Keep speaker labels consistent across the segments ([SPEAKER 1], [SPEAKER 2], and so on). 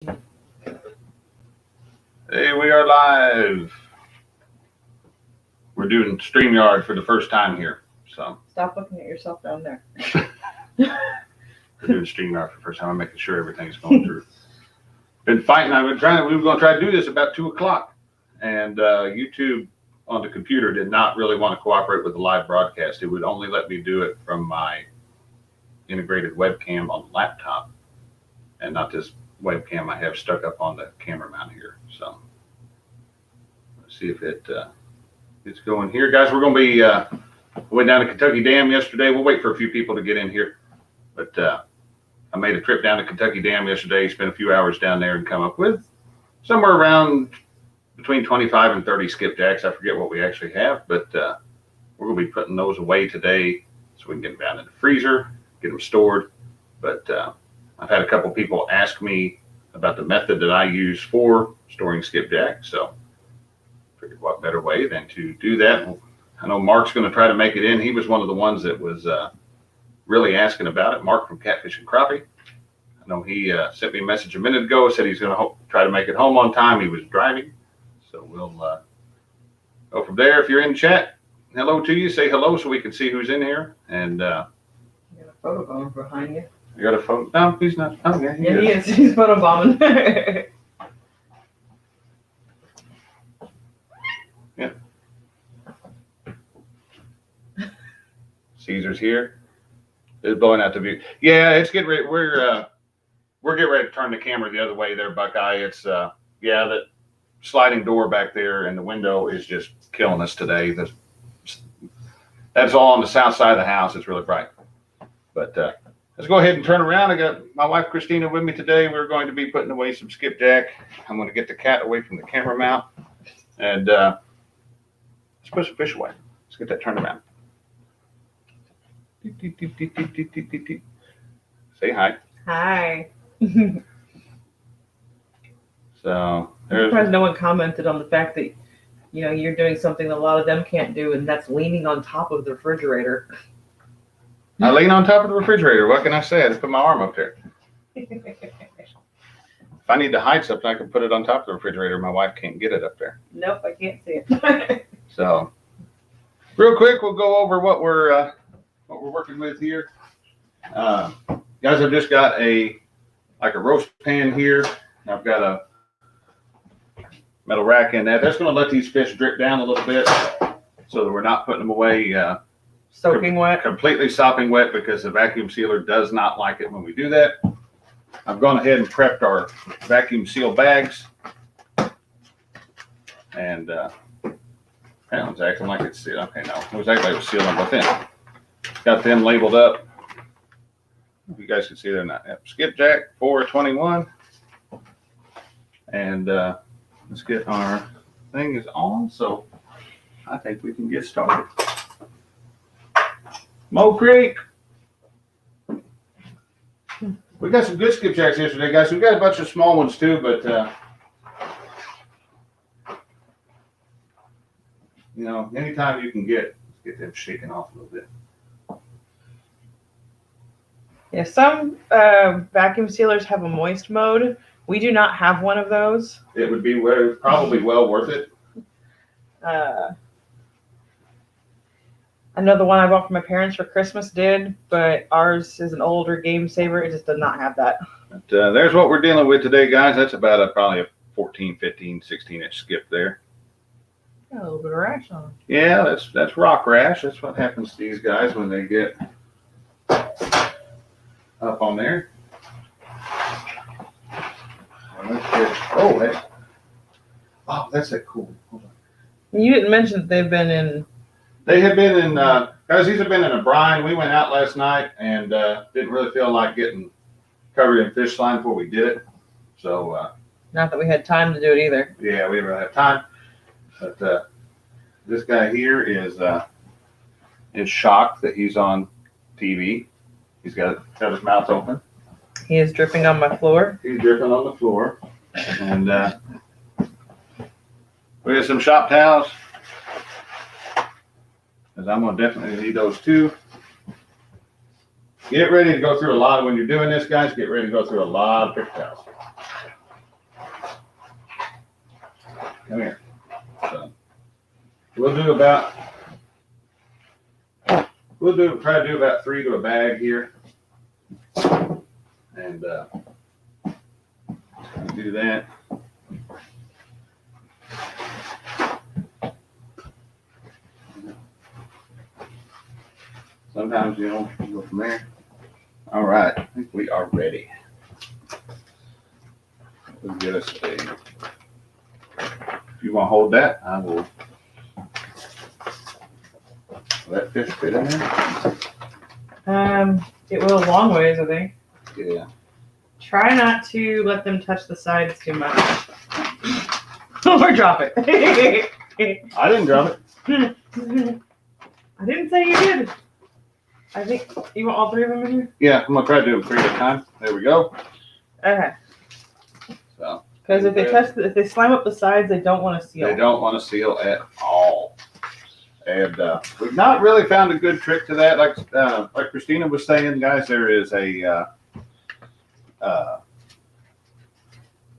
[SPEAKER 1] Hey, we are live. We're doing StreamYard for the first time here. So
[SPEAKER 2] Stop looking at yourself down there.
[SPEAKER 1] we're doing StreamYard for the first time. I'm making sure everything's going through. Been fighting. We were going to try to do this about 2 o'clock. And YouTube on the computer did not really want to cooperate with the live broadcast. It would only let me do it from my integrated webcam on the laptop and not this webcam I have stuck up on the camera mount here. So let's see if it's going here. Guys, we're going to be, went down to Kentucky Dam yesterday. We'll wait for a few people to get in here. But I made a trip down to Kentucky Dam yesterday, spent a few hours down there and come up with somewhere around between 25 and 30 skipjacks. I forget what we actually have, but we're going to be putting those away today so we can get them down in the freezer, get them stored. But I've had a couple people ask me about the method that I use for storing skipjack. So I figured what better way than to do that. I know Mark's going to try to make it in. He was one of the ones that was really asking about it. Mark from Catfish and Crappie. I know he sent me a message a minute ago, said he's going to try to make it home on time. He was driving. So we'll go from there. If you're in chat, hello to you. Say hello so we can see who's in here. And
[SPEAKER 2] You got a photo bomb behind you.
[SPEAKER 1] you got a phone? No, he's not. Oh, yeah,
[SPEAKER 2] he is. He's photo bombing.
[SPEAKER 1] Yeah. Caesar's here. It's blowing out the view. Yeah, it's getting ready. We're getting ready to turn the camera the other way there, Buckeye. It's yeah, that sliding door back there and the window is just killing us today. That's all on the south side of the house. It's really bright. But let's go ahead and turn around. I got my wife Christina with me today. We're going to be putting away some skipjack. I'm going to get the cat away from the camera mount. And let's put some fish away. Let's get that turned around. Say hi.
[SPEAKER 2] Hi.
[SPEAKER 1] So
[SPEAKER 2] I'm surprised no one commented on the fact that you're doing something that a lot of them can't do, and that's leaning on top of the refrigerator.
[SPEAKER 1] I lean on top of the refrigerator. What can I say? I just put my arm up there. If I need to hide something, I can put it on top of the refrigerator. My wife can't get it up there.
[SPEAKER 2] Nope, I can't see it.
[SPEAKER 1] So, real quick, we'll go over what we're working with here. Guys, I've just got a roast pan here. I've got a metal rack in that. That's going to let these fish drip down a little bit, so that we're not putting them away
[SPEAKER 2] soaking wet,
[SPEAKER 1] completely sopping wet, because the vacuum sealer does not like it when we do that. I've gone ahead and prepped our vacuum seal bags, and that one's acting like it's sealed. Okay, no, it was acting like it was sealed on both ends. Got them labeled up. If you guys can see they're not. Yep. Skipjack 421, and let's get our thing is on. So I think we can get started. Mo Creek. We got some good skipjacks yesterday, guys. We got a bunch of small ones too, but anytime you can get them shaking off a little bit.
[SPEAKER 2] Yeah, some vacuum sealers have a moist mode. We do not have one of those.
[SPEAKER 1] It would be probably well worth it.
[SPEAKER 2] I know the one I bought for my parents for Christmas did, but ours is an older Game Saver. It just does not have that.
[SPEAKER 1] But, there's what we're dealing with today, guys. That's about probably a 14, 15, 16-inch skip there.
[SPEAKER 2] Got a little bit of rash on them.
[SPEAKER 1] Yeah, that's rock rash. That's what happens to these guys when they get up on there. That's a cool. Hold on.
[SPEAKER 2] You didn't mention that they've been in.
[SPEAKER 1] They have been in, guys, these have been in a brine. We went out last night and didn't really feel like getting covered in fish slime before we did it. So.
[SPEAKER 2] Not that we had time to do it either.
[SPEAKER 1] Yeah, we didn't really have time. But this guy here is shocked that he's on TV. He's got his mouth open.
[SPEAKER 2] He is dripping on my floor.
[SPEAKER 1] He's dripping on the floor. And we have some shop towels, because I'm going to definitely need those too. Get ready to go through a lot. When you're doing this, guys, get ready to go through a lot of paper towels. Come here. So we'll try to do about 3 to a bag here. And do that. Sometimes, you know, go from there. All right, I think we are ready. We'll get us a. If you want to hold that, I will. Will that fish fit in there?
[SPEAKER 2] It will a long ways, I think.
[SPEAKER 1] Yeah.
[SPEAKER 2] Try not to let them touch the sides too much. Or drop it.
[SPEAKER 1] I didn't drop it.
[SPEAKER 2] I didn't say you did. I think you want all 3 of them in here?
[SPEAKER 1] Yeah, I'm gonna try to do them 3 at a time. There we go.
[SPEAKER 2] Okay.
[SPEAKER 1] So.
[SPEAKER 2] Because if if they slam up the sides, they don't want to seal.
[SPEAKER 1] They don't want to seal at all. And we've not really found a good trick to that. Like Christina was saying, guys, there is a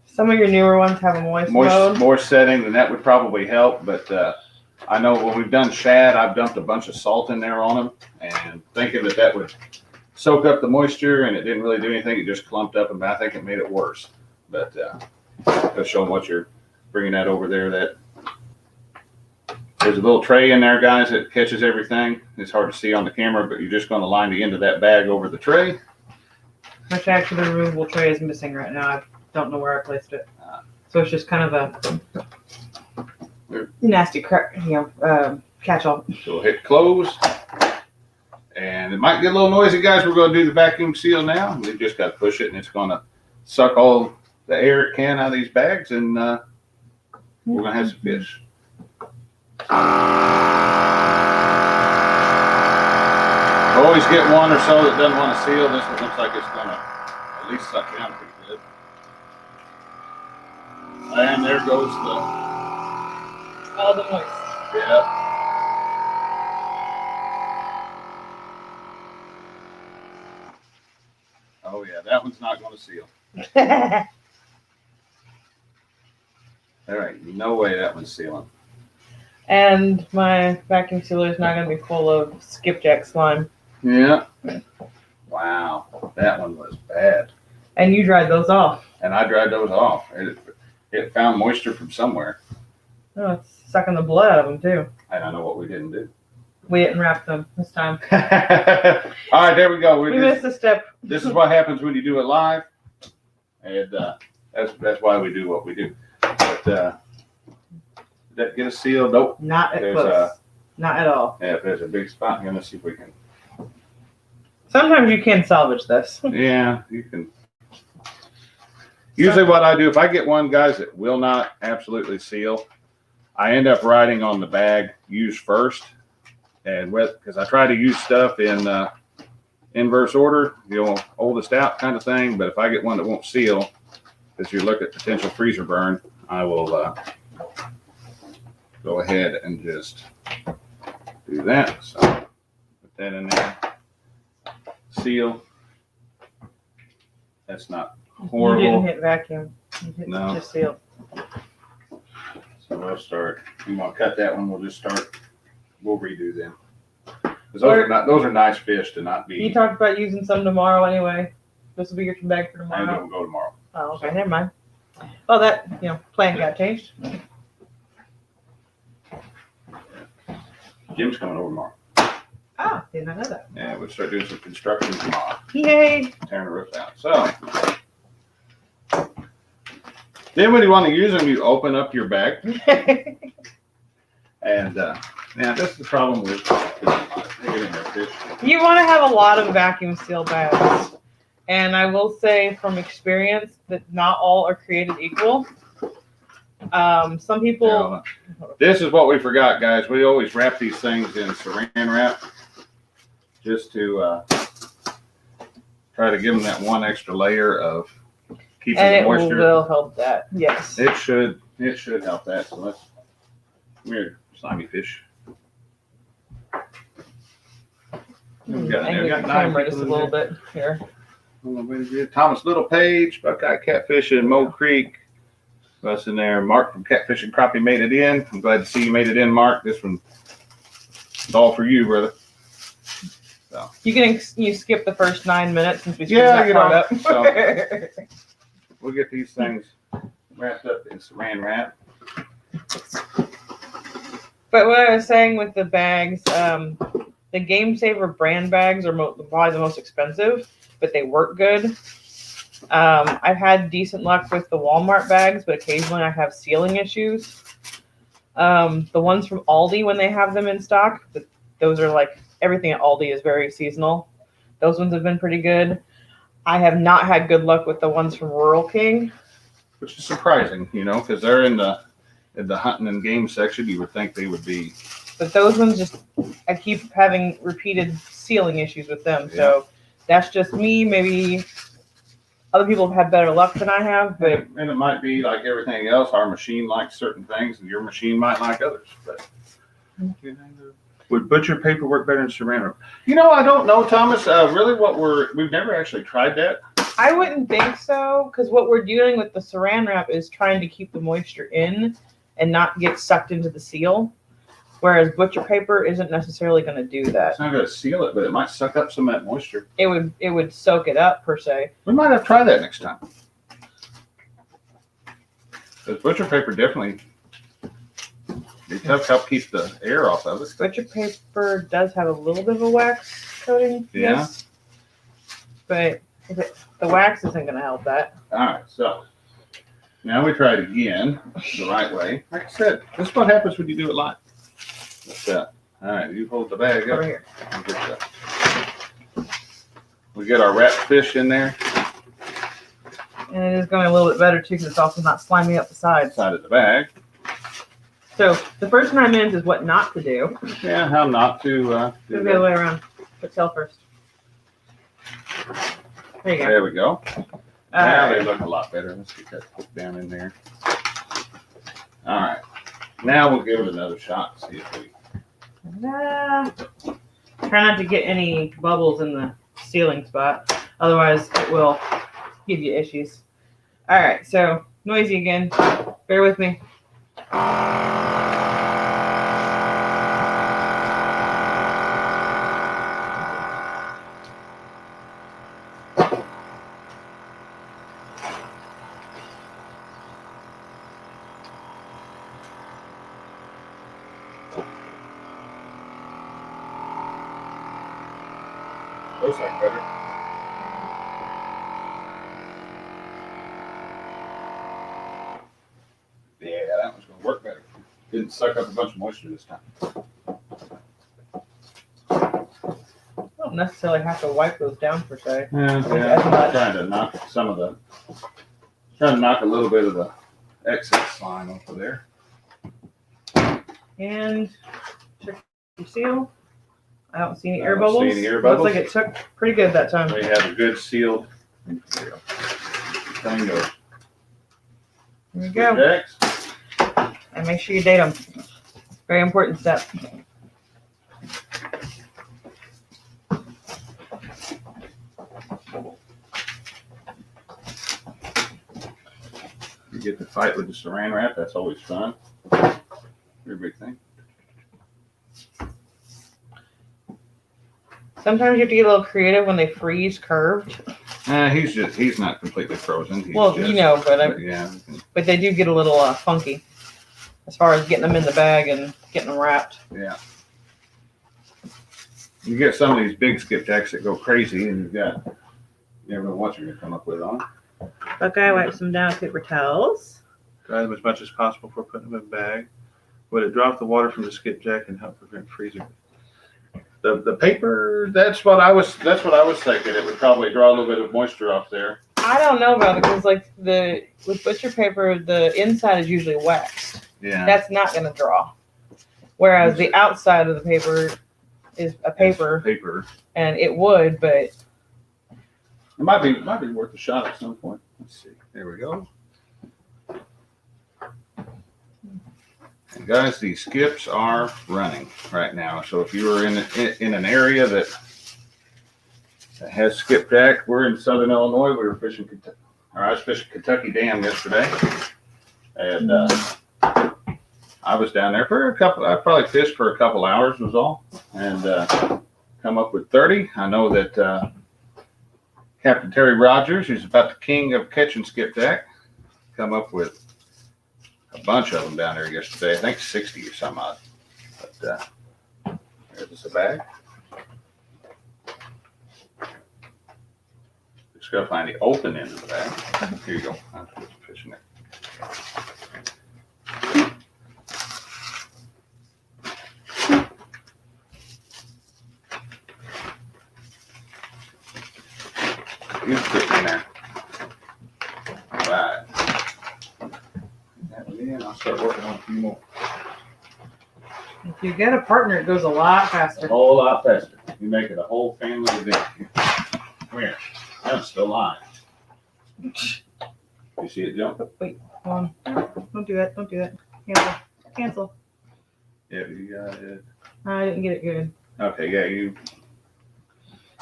[SPEAKER 2] some of your newer ones have a moist mode.
[SPEAKER 1] more setting, and that would probably help. But I know when we've done shad, I've dumped a bunch of salt in there on them, and thinking that would soak up the moisture, and it didn't really do anything. It just clumped up, and I think it made it worse. But just show them what you're bringing that over there. That there's a little tray in there, guys, that catches everything. It's hard to see on the camera, but you're just going to line the end of that bag over the tray.
[SPEAKER 2] Which actually the removable tray is missing right now. I don't know where I placed it. So it's just kind of a nasty catch-all.
[SPEAKER 1] So we'll hit close. And it might get a little noisy, guys. We're going to do the vacuum seal now. We've just got to push it, and it's going to suck all the air it can out of these bags, and we're going to have some fish. Always get one or so that doesn't want to seal. This one looks like it's going to at least suck down pretty good. And there goes
[SPEAKER 2] all the moist.
[SPEAKER 1] Yeah. Oh yeah, that one's not going to seal. All right, no way that one's sealing.
[SPEAKER 2] And my vacuum sealer is not going to be full of skipjack slime.
[SPEAKER 1] Yeah. Wow, that one was bad.
[SPEAKER 2] And you dried those off.
[SPEAKER 1] And I dried those off. It found moisture from somewhere.
[SPEAKER 2] Oh, it's sucking the blood out of them too.
[SPEAKER 1] And I know what we didn't do.
[SPEAKER 2] We didn't wrap them this time.
[SPEAKER 1] All right, there we go.
[SPEAKER 2] We missed a step.
[SPEAKER 1] This is what happens when you do it live. And that's why we do what we do. But did that get a seal? Nope.
[SPEAKER 2] Not at close. Not at all.
[SPEAKER 1] Yeah, if there's a big spot, I'm going to see if we can.
[SPEAKER 2] Sometimes you can salvage this.
[SPEAKER 1] Yeah, you can. Usually what I do, if I get one, guys, that will not absolutely seal, I end up writing on the bag, use first. And because I try to use stuff in inverse order, oldest out kind of thing. But if I get one that won't seal, as you look at potential freezer burn, I will go ahead and just do that. So put that in there. Seal. That's not horrible.
[SPEAKER 2] You didn't hit vacuum. You hit just seal.
[SPEAKER 1] So we'll start. You want to cut that one? We'll just start. We'll redo them. Those are nice fish to not be.
[SPEAKER 2] You talked about using some tomorrow anyway. This will be your bag for tomorrow.
[SPEAKER 1] I will go tomorrow.
[SPEAKER 2] Oh, okay. So. Never mind. Well, that plan got changed.
[SPEAKER 1] Jim's coming over tomorrow.
[SPEAKER 2] Ah, did not know that.
[SPEAKER 1] Yeah, we'll start doing some construction tomorrow.
[SPEAKER 2] Yay!
[SPEAKER 1] Tearing the roof out. So then when you want to use them, you open up your bag. And now this is the problem with getting their fish.
[SPEAKER 2] You want to have a lot of vacuum seal bags. And I will say from experience that not all are created equal. Some people...
[SPEAKER 1] This is what we forgot, guys. We always wrap these things in saran wrap just to try to give them that one extra layer of keeping the moisture.
[SPEAKER 2] And it will help that, yes.
[SPEAKER 1] It should help that. So let's, come here, slimy fish.
[SPEAKER 2] Angle the camera just a little bit here.
[SPEAKER 1] Thomas Little Page, Buckeye Catfish in Moe Creek. Us in there. Mark from Catfish and Crappie made it in. I'm glad to see you made it in, Mark. This one is all for you, brother. So.
[SPEAKER 2] You skip the first 9 minutes since we screwed
[SPEAKER 1] Yeah,
[SPEAKER 2] that part up.
[SPEAKER 1] So, we'll get these things wrapped up in saran wrap.
[SPEAKER 2] But what I was saying with the bags, the Game Saver brand bags are probably the most expensive, but they work good. I've had decent luck with the Walmart bags, but occasionally I have sealing issues. The ones from Aldi, when they have them in stock, those are like, everything at Aldi is very seasonal. Those ones have been pretty good. I have not had good luck with the ones from Rural King.
[SPEAKER 1] Which is surprising, because they're in the hunting and game section. You would think they would be.
[SPEAKER 2] But those ones I keep having repeated sealing issues with them. So that's just me. Maybe other people have had better luck than I have, but
[SPEAKER 1] And it might be like everything else. Our machine likes certain things, and your machine might like others. But would butcher paper work better than saran wrap? I don't know, Thomas. Really, we've never actually tried that.
[SPEAKER 2] I wouldn't think so, because what we're doing with the saran wrap is trying to keep the moisture in and not get sucked into the seal. Whereas butcher paper isn't necessarily going to do that.
[SPEAKER 1] It's not going to seal it, but it might suck up some of that moisture.
[SPEAKER 2] It would soak it up, per se.
[SPEAKER 1] We might have to try that next time. Because butcher paper definitely help keep the air off of it.
[SPEAKER 2] Butcher paper does have a little bit of a wax coating.
[SPEAKER 1] Yeah.
[SPEAKER 2] Yes. But the wax isn't going to help that.
[SPEAKER 1] All right, so now we try it again the right way. Like I said, this is what happens when you do it live. All right, you hold the bag up.
[SPEAKER 2] Over here.
[SPEAKER 1] We get our wrapped fish in there.
[SPEAKER 2] And it is going a little bit better too, because it's also not slimy up the sides.
[SPEAKER 1] Side of the bag.
[SPEAKER 2] So the first 9 minutes is what not to do.
[SPEAKER 1] Yeah, how not to
[SPEAKER 2] Go the other way around. Put tail first. There you go.
[SPEAKER 1] There we go.
[SPEAKER 2] All
[SPEAKER 1] Now they
[SPEAKER 2] right.
[SPEAKER 1] look a lot better. Let's get that put down in there. All right. Now we'll give it another shot and see if we.
[SPEAKER 2] Try not to get any bubbles in the sealing spot. Otherwise, it will give you issues. All right. So noisy again. Bear with me.
[SPEAKER 1] Those like better. Yeah, that one's going to work better. Didn't suck up a bunch of moisture this time.
[SPEAKER 2] Don't necessarily have to wipe those down per se.
[SPEAKER 1] Yeah,
[SPEAKER 2] As
[SPEAKER 1] I'm
[SPEAKER 2] much.
[SPEAKER 1] trying to knock a little bit of the excess slime off of there.
[SPEAKER 2] And check your seal. I don't see any
[SPEAKER 1] I
[SPEAKER 2] air
[SPEAKER 1] don't see
[SPEAKER 2] bubbles.
[SPEAKER 1] any air
[SPEAKER 2] Looks
[SPEAKER 1] bubbles.
[SPEAKER 2] like it took pretty good that time.
[SPEAKER 1] We have a good sealed thing of
[SPEAKER 2] There you go.
[SPEAKER 1] Skipjacks.
[SPEAKER 2] And make sure you date them. Very important step.
[SPEAKER 1] You get to fight with the saran wrap. That's always fun. Your big thing.
[SPEAKER 2] Sometimes you have to get a little creative when they freeze curved.
[SPEAKER 1] He's not completely frozen. He's
[SPEAKER 2] Well,
[SPEAKER 1] just,
[SPEAKER 2] but
[SPEAKER 1] yeah.
[SPEAKER 2] but they do get a little funky as far as getting them in the bag and getting them wrapped.
[SPEAKER 1] Yeah. You get some of these big skipjacks that go crazy, and you never know what you're gonna come up with on.
[SPEAKER 2] Buckeye wipes them down with paper towels.
[SPEAKER 3] Dry them as much as possible before putting them in a bag. Would it drop the water from the skipjack and help prevent freezing?
[SPEAKER 1] The paper, that's what I was thinking. It would probably draw a little bit of moisture off there.
[SPEAKER 2] I don't know about it because with butcher paper, the inside is usually waxed.
[SPEAKER 1] Yeah.
[SPEAKER 2] That's not going to draw. Whereas the outside of the paper is a paper,
[SPEAKER 1] Paper.
[SPEAKER 2] and it would, but
[SPEAKER 1] It might be worth a shot at some point. Let's see. There we go. And guys, these skips are running right now. So if you are in an area that has skipjack, we're in southern Illinois. We were fishing, I was fishing Kentucky Dam yesterday. And I was down there for I probably fished for a couple hours was all, and come up with 30. I know that Captain Terry Rogers, who's about the king of catching skipjack, come up with a bunch of them down there yesterday. I think 60 or some odd. But there's a bag. Just gotta find the open end of the bag. Here you go. I'll put the fish in there. You fit in there. All right. That one in. I'll start working on a few more.
[SPEAKER 2] If you get a partner, it goes a lot
[SPEAKER 1] A
[SPEAKER 2] faster.
[SPEAKER 1] whole lot faster. You make it a whole family event. Come here. I'm still lying. You see it jump?
[SPEAKER 2] Wait, hold on. Don't do that. Don't do that. Cancel. Cancel.
[SPEAKER 1] Yeah, you got it.
[SPEAKER 2] I didn't get it good.
[SPEAKER 1] Okay, yeah, you.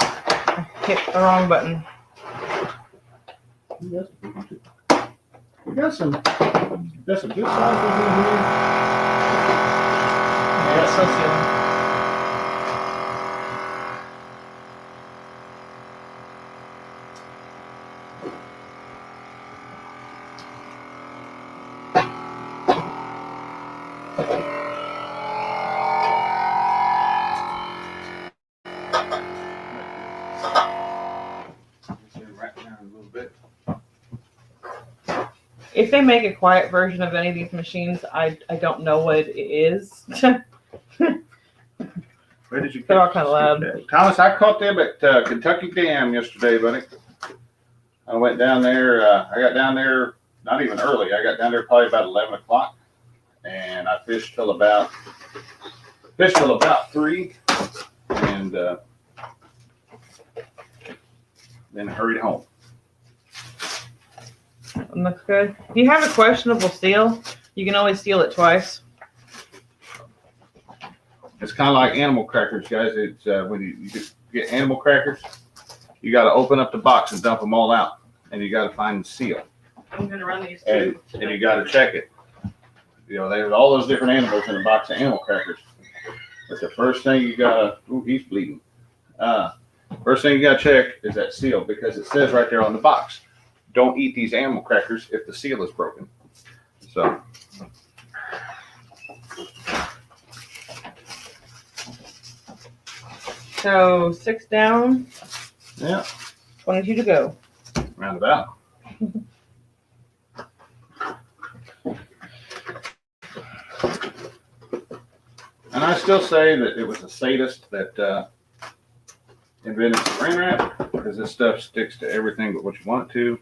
[SPEAKER 2] I hit the wrong button.
[SPEAKER 1] We got some good sizes in here.
[SPEAKER 2] Yeah, it's so silly.
[SPEAKER 1] Right down a little bit.
[SPEAKER 2] If they make a quiet version of any of these machines, I don't know what it is.
[SPEAKER 1] Where did you
[SPEAKER 2] They're all
[SPEAKER 1] catch
[SPEAKER 2] kinda
[SPEAKER 1] the
[SPEAKER 2] loud.
[SPEAKER 1] skipjack? Thomas, I caught them at Kentucky Dam yesterday, buddy. I went down there. I got down there not even early. I got down there probably about 11 o'clock, and I fished till about 3, and then hurried home.
[SPEAKER 2] Looks good. If you have a questionable seal, you can always seal it twice.
[SPEAKER 1] It's kind of like animal crackers, guys. It's when you just get animal crackers, you got to open up the box and dump them all out, and you got to find the seal,
[SPEAKER 2] I'm gonna run these
[SPEAKER 1] and you got to check it. You know, there's all those different animals in a box of animal crackers, but the first thing you gotta, ooh, he's bleeding. First thing you gotta check is that seal, because it says right there on the box, don't eat these animal crackers if the seal is broken. So.
[SPEAKER 2] So 6 down,
[SPEAKER 1] Yeah,
[SPEAKER 2] 22 to go.
[SPEAKER 1] roundabout. And I still say that it was a sadist that invented the saran wrap, because this stuff sticks to everything but what you want it to.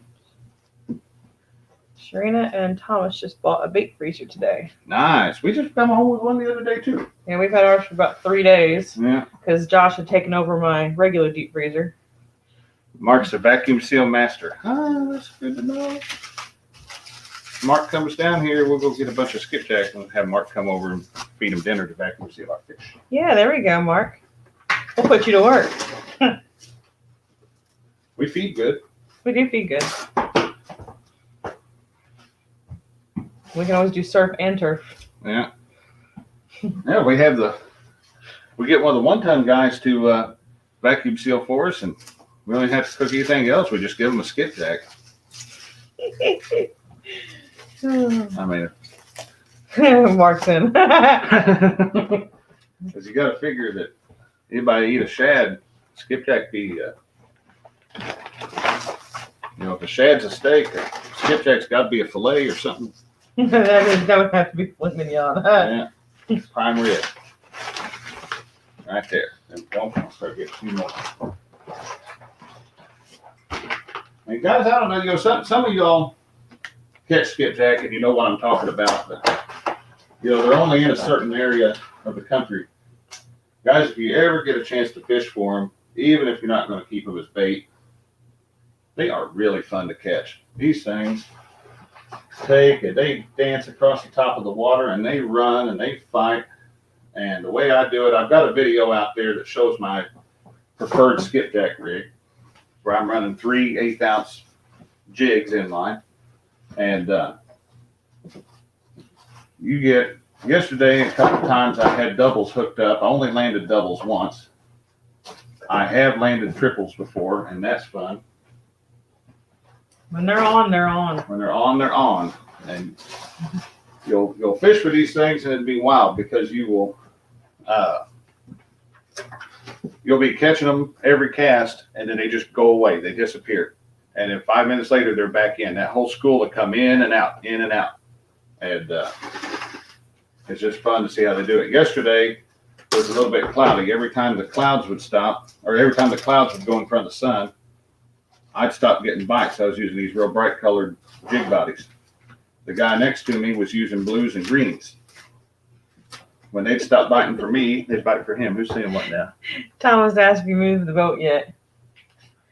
[SPEAKER 2] Sharina and Thomas just bought a bait freezer today.
[SPEAKER 1] Nice. We just come home with one the other day too.
[SPEAKER 2] Yeah, we've had ours for about 3 days
[SPEAKER 1] Yeah.
[SPEAKER 2] because Josh had taken over my regular deep freezer.
[SPEAKER 1] Mark's a vacuum seal master. Ah, that's good to know. Mark comes down here, we'll go get a bunch of skipjack and have Mark come over and feed him dinner to vacuum seal our fish.
[SPEAKER 2] Yeah, there we go, Mark. We'll put you to work.
[SPEAKER 1] We feed good.
[SPEAKER 2] We do feed good. We can always do surf and turf.
[SPEAKER 1] Yeah. Yeah, we get one of the 1-ton guys to vacuum seal for us, and we don't even have to cook anything else. We just give them a skipjack. I mean,
[SPEAKER 2] Mark's in.
[SPEAKER 1] because you got to figure that anybody eat a shad, skipjack be, if a shad's a steak, skipjack's got to be a fillet or something.
[SPEAKER 2] that would have to be filet mignon.
[SPEAKER 1] Yeah, prime rib, right there. And don't start getting too much. And guys, I don't know, some of y'all catch skipjack and you know what I'm talking about, but they're only in a certain area of the country. Guys, if you ever get a chance to fish for them, even if you're not going to keep them as bait, they are really fun to catch. These things they dance across the top of the water and they run and they fight. And the way I do it, I've got a video out there that shows my preferred skipjack rig, where I'm running 3 8-ounce jigs in line. And You get, yesterday, a couple times I had doubles hooked up. I only landed doubles once. I have landed triples before, and that's fun.
[SPEAKER 2] When they're on, they're on.
[SPEAKER 1] When they're on, they're on. And you'll fish for these things and it'll be wild because you'll be catching them every cast and then they just go away. They disappear. And then 5 minutes later, they're back in. That whole school will come in and out, in and out. And it's just fun to see how they do it. Yesterday was a little bit cloudy. Every time the clouds would stop, or every time the clouds would go in front of the sun, I'd stop getting bites. I was using these real bright colored jig bodies. The guy next to me was using blues and greens. When they'd stop biting for me, they'd bite for him. Who's saying what now?
[SPEAKER 2] Thomas asked if you moved the boat yet.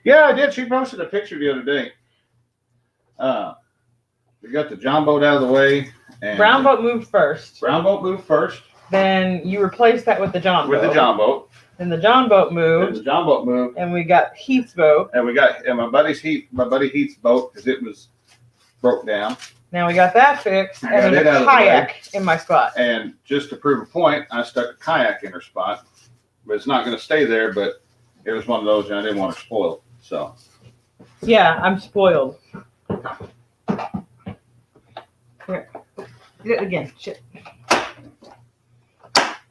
[SPEAKER 1] Yeah, I did. She posted a picture the other day. We got the John boat out of the way. And
[SPEAKER 2] Brown boat moved first.
[SPEAKER 1] Brown boat moved first.
[SPEAKER 2] Then you replaced that with the John boat.
[SPEAKER 1] With the John boat.
[SPEAKER 2] Then the John boat
[SPEAKER 1] Then
[SPEAKER 2] moved.
[SPEAKER 1] the John boat moved.
[SPEAKER 2] And we got Heath's boat.
[SPEAKER 1] And my buddy Heath's boat, because it was broke down.
[SPEAKER 2] Now we got that fixed.
[SPEAKER 1] I
[SPEAKER 2] And
[SPEAKER 1] got
[SPEAKER 2] then
[SPEAKER 1] it out
[SPEAKER 2] a
[SPEAKER 1] of the way.
[SPEAKER 2] kayak in my spot.
[SPEAKER 1] And just to prove a point, I stuck a kayak in her spot. But it's not going to stay there, but it was one of those and I didn't want to spoil it. So.
[SPEAKER 2] Yeah, I'm spoiled. Here. Do it again. Shit.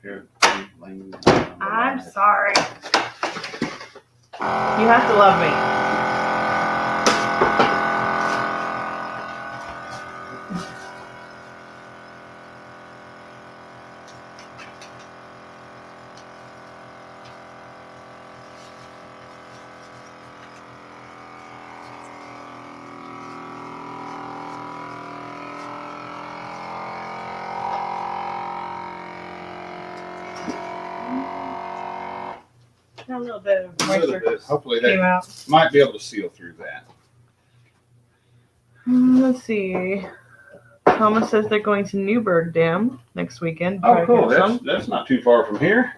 [SPEAKER 1] Here,
[SPEAKER 2] I'm sorry. You have to love me. A little bit of
[SPEAKER 1] A little
[SPEAKER 2] moisture
[SPEAKER 1] bit. Hopefully
[SPEAKER 2] came
[SPEAKER 1] they
[SPEAKER 2] out.
[SPEAKER 1] might be able to seal through that.
[SPEAKER 2] Let's see. Thomas says they're going to Newburgh Dam next weekend.
[SPEAKER 1] Oh,
[SPEAKER 2] Try to
[SPEAKER 1] cool.
[SPEAKER 2] catch some.
[SPEAKER 1] That's not too far from here.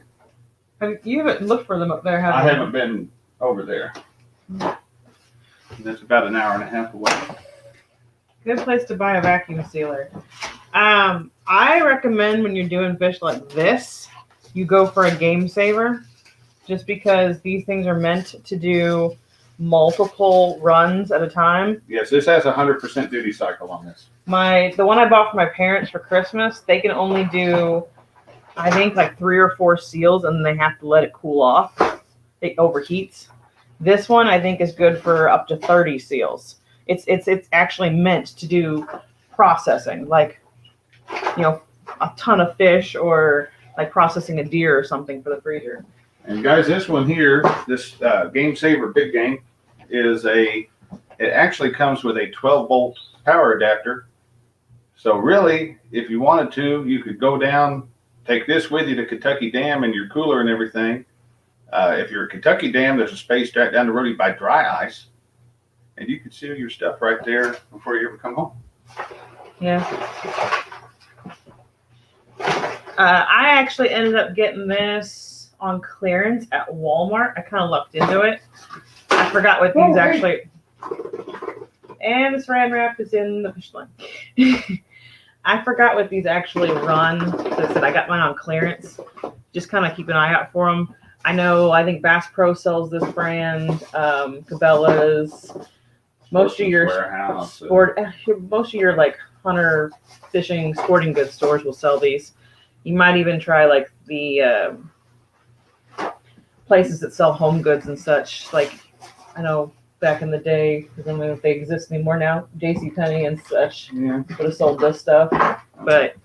[SPEAKER 2] You haven't looked for them up there, have
[SPEAKER 1] I
[SPEAKER 2] you?
[SPEAKER 1] haven't been over there. That's about an hour and a half away.
[SPEAKER 2] Good place to buy a vacuum sealer. I recommend when you're doing fish like this, you go for a game saver, just because these things are meant to do multiple runs at a time.
[SPEAKER 1] Yes, this has a 100% duty cycle on this.
[SPEAKER 2] The one I bought for my parents for Christmas, they can only do, I think, like 3 or 4 seals, and then they have to let it cool off. It overheats. This one I think is good for up to 30 seals. It's actually meant to do processing, like, you know, a ton of fish, or like processing a deer or something for the freezer.
[SPEAKER 1] And guys, this one here, this Game Saver Big Game, it actually comes with a 12-volt power adapter. So really, if you wanted to, you could go down, take this with you to Kentucky Dam and your cooler and everything. If you're at Kentucky Dam, there's a space right down the road you buy dry ice, and you could seal your stuff right there before you ever come home.
[SPEAKER 2] Yeah. I actually ended up getting this on clearance at Walmart. I kind of lucked into it. I forgot what these actually. And the saran wrap is in the fish line. I forgot what these actually run. So I said I got mine on clearance. Just kind of keep an eye out for them. I think Bass Pro sells this brand. Cabela's. Most of your like hunter fishing sporting goods stores will sell these. You might even try like the places that sell home goods and such. Like, I know back in the day, I don't know if they exist anymore now, JCPenney and such would have sold this stuff. But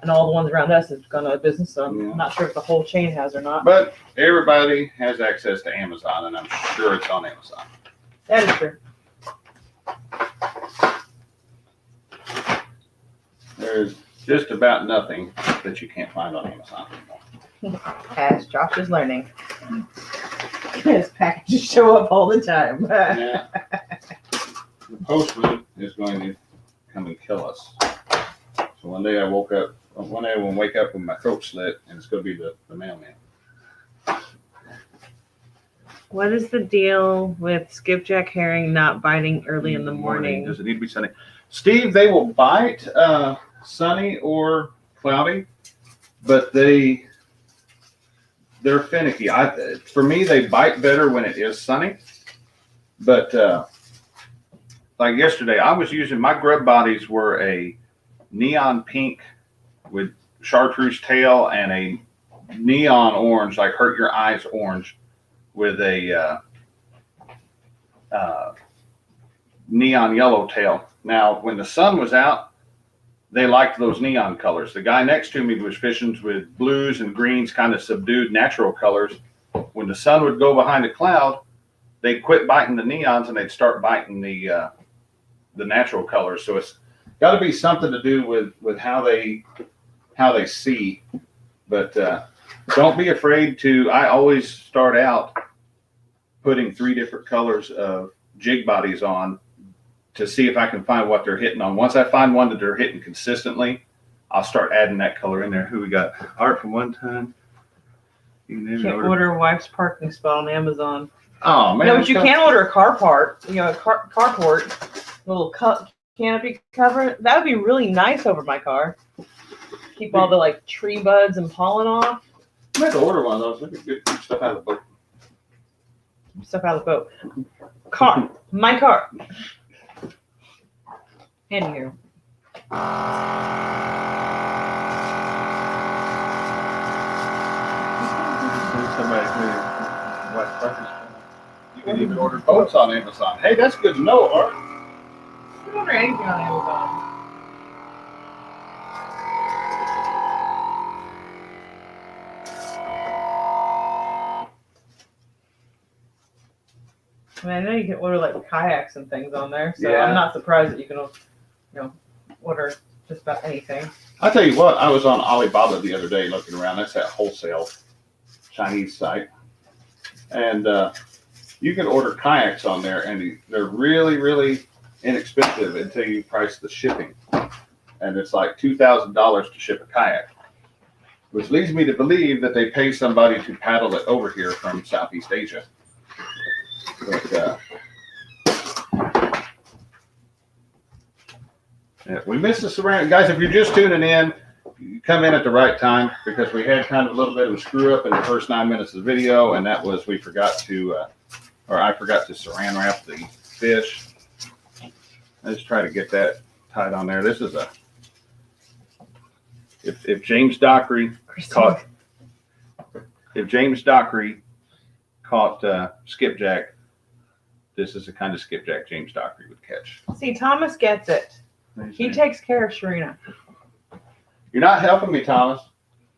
[SPEAKER 2] and all the ones around us have gone out of business, so I'm not sure if the whole chain has or not.
[SPEAKER 1] But everybody has access to Amazon, and I'm sure it's on Amazon.
[SPEAKER 2] That is true.
[SPEAKER 1] There's just about nothing that you can't find on Amazon anymore.
[SPEAKER 2] As Josh is learning. His packages show up all the time.
[SPEAKER 1] Yeah. The postman is going to come and kill us. So one day I will wake up with my throat slit, and it's going to be the mailman.
[SPEAKER 2] What is the deal with skipjack herring not biting early in the morning?
[SPEAKER 1] Does it need to be Sunday? Steve, they will bite sunny or cloudy, but they're finicky. For me, they bite better when it is sunny. But like yesterday, I was using my grub bodies were a neon pink with chartreuse tail and a neon orange, like hurt your eyes orange, with a neon yellow tail. Now, when the sun was out, they liked those neon colors. The guy next to me was fishing with blues and greens, kind of subdued natural colors. When the sun would go behind a cloud, they'd quit biting the neons and they'd start biting the natural colors. So it's got to be something to do with how they see. But don't be afraid to. I always start out putting 3 different colors of jig bodies on to see if I can find what they're hitting on. Once I find one that they're hitting consistently, I'll start adding that color in there.
[SPEAKER 3] Who we got? Art from One Ton. You can
[SPEAKER 2] Can't order wife's parking spot on Amazon.
[SPEAKER 1] Oh man!
[SPEAKER 2] No, but you can order a car part. You know, a carport, little canopy cover. That would be really nice over my car. Keep all the like tree buds and pollen off.
[SPEAKER 1] I might order one of those. Look at good stuff out of the boat.
[SPEAKER 2] Stuff out of the boat. Car. My car. Anywho.
[SPEAKER 3] Somebody who watch Catfish.
[SPEAKER 1] You can even order boats on Amazon. Hey, that's good to know, Art.
[SPEAKER 2] You can order anything on Amazon. I mean, I know you can order like kayaks and things on there, so
[SPEAKER 1] Yeah.
[SPEAKER 2] I'm not surprised that you can, order just about anything.
[SPEAKER 1] I'll tell you what, I was on Alibaba the other day looking around. That's that wholesale Chinese site. And you can order kayaks on there, and they're really, really inexpensive until you price the shipping. And it's like $2,000 to ship a kayak, which leads me to believe that they pay somebody to paddle it over here from Southeast Asia. But yeah, we missed the surround. Guys, if you're just tuning in, you come in at the right time because we had kind of a little bit of a screw up in the first 9 minutes of the video, and that was I forgot to saran wrap the fish. Let's try to get that tied on there. This is if James Dockery caught skipjack, this is the kind of skipjack James Dockery would catch.
[SPEAKER 2] See, Thomas gets it. He takes care of Sharina.
[SPEAKER 1] You're not helping me, Thomas.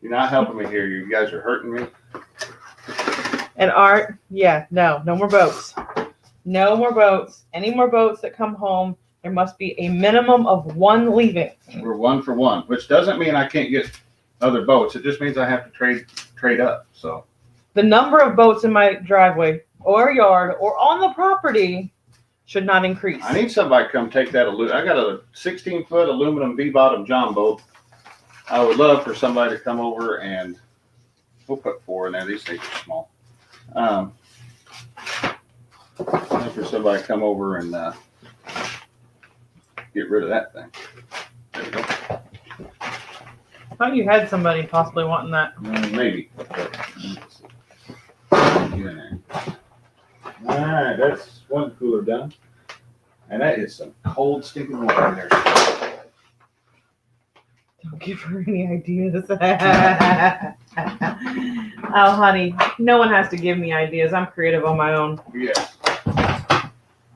[SPEAKER 1] You're not helping me here. You guys are hurting me.
[SPEAKER 2] And Art, no more boats. No more boats. Any more boats that come home, there must be a minimum of 1 leaving.
[SPEAKER 1] We're 1 for 1, which doesn't mean I can't get other boats. It just means I have to trade up. So
[SPEAKER 2] The number of boats in my driveway or yard or on the property should not increase.
[SPEAKER 1] I need somebody to come take that. I got a 16-foot aluminum V-bottom John boat. I would love for somebody to come over, and we'll put 4 in there. These things are small. I'd love for somebody to come over and get rid of that thing. There we go.
[SPEAKER 2] I thought you had somebody possibly wanting that.
[SPEAKER 1] Maybe. Get in there. All right, that's 1 cooler done. And that is some cold, stinking water in there.
[SPEAKER 2] Don't give her any ideas. Oh, honey, no one has to give me ideas. I'm creative on my own.
[SPEAKER 1] Yes.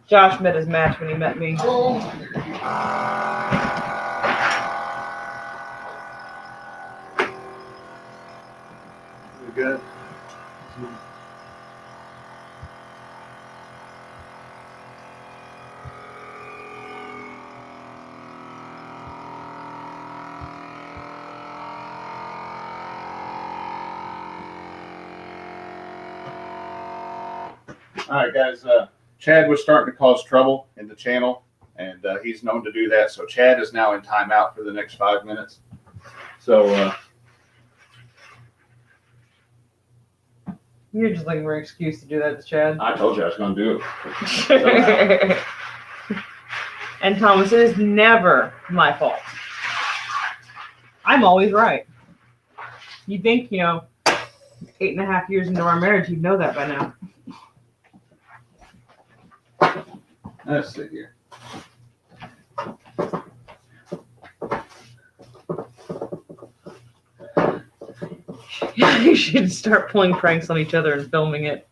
[SPEAKER 2] Josh met his match when he met me.
[SPEAKER 1] Oh.
[SPEAKER 3] Good.
[SPEAKER 1] All right, guys. Chad was starting to cause trouble in the channel, and he's known to do that. So Chad is now in timeout for the next 5 minutes. So
[SPEAKER 2] You're just looking for an excuse to do that to Chad.
[SPEAKER 1] I told you I was going to do it.
[SPEAKER 2] And Thomas, it is never my fault. I'm always right. You'd think, 8.5 years into our marriage, you'd know that by now.
[SPEAKER 1] Let's see here.
[SPEAKER 2] You should start pulling pranks on each other and filming it.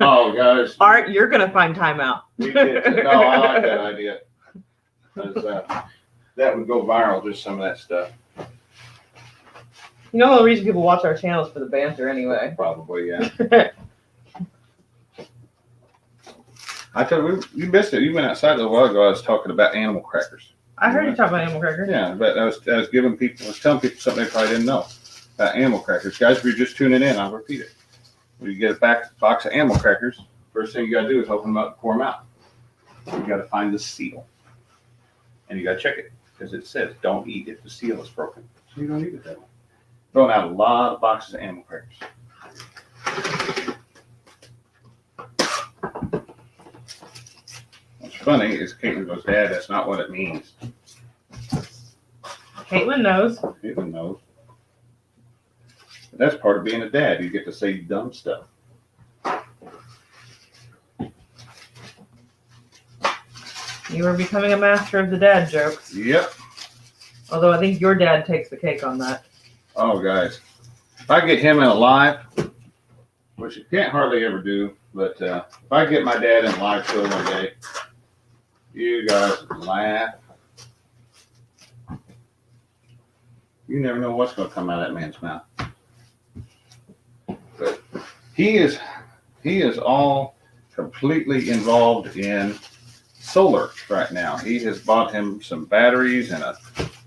[SPEAKER 1] Oh, guys.
[SPEAKER 2] Art, you're going to find time out.
[SPEAKER 1] No, I like that idea. 'Cause, that would go viral, just some of that stuff.
[SPEAKER 2] You know the reason people watch our channel is for the banter anyway.
[SPEAKER 1] Probably, yeah. I told you, you missed it. You went outside a little while ago. I was talking about animal crackers.
[SPEAKER 2] I heard you talk about animal crackers.
[SPEAKER 1] Yeah, but I was telling people something they probably didn't know about animal crackers. Guys, if you're just tuning in, I'll repeat it. When you get a box of animal crackers, first thing you got to do is open them up and pour them out. You got to find the seal. And you got to check it because it says don't eat if the seal is broken. So you don't eat it that way. Throwing out a lot of boxes of animal crackers. What's funny is Caitlin goes, Dad, that's not what it means.
[SPEAKER 2] Caitlin knows.
[SPEAKER 1] Caitlin knows. But that's part of being a dad. You get to say dumb stuff.
[SPEAKER 2] You are becoming a master of the dad jokes.
[SPEAKER 1] Yep.
[SPEAKER 2] Although I think your dad takes the cake on that.
[SPEAKER 1] Oh, guys. If I get him in a live, which you can't hardly ever do, but if I get my dad in a live show one day, you guys laugh. You never know what's going to come out of that man's mouth. But he is all completely involved in solar right now. He has bought him some batteries and a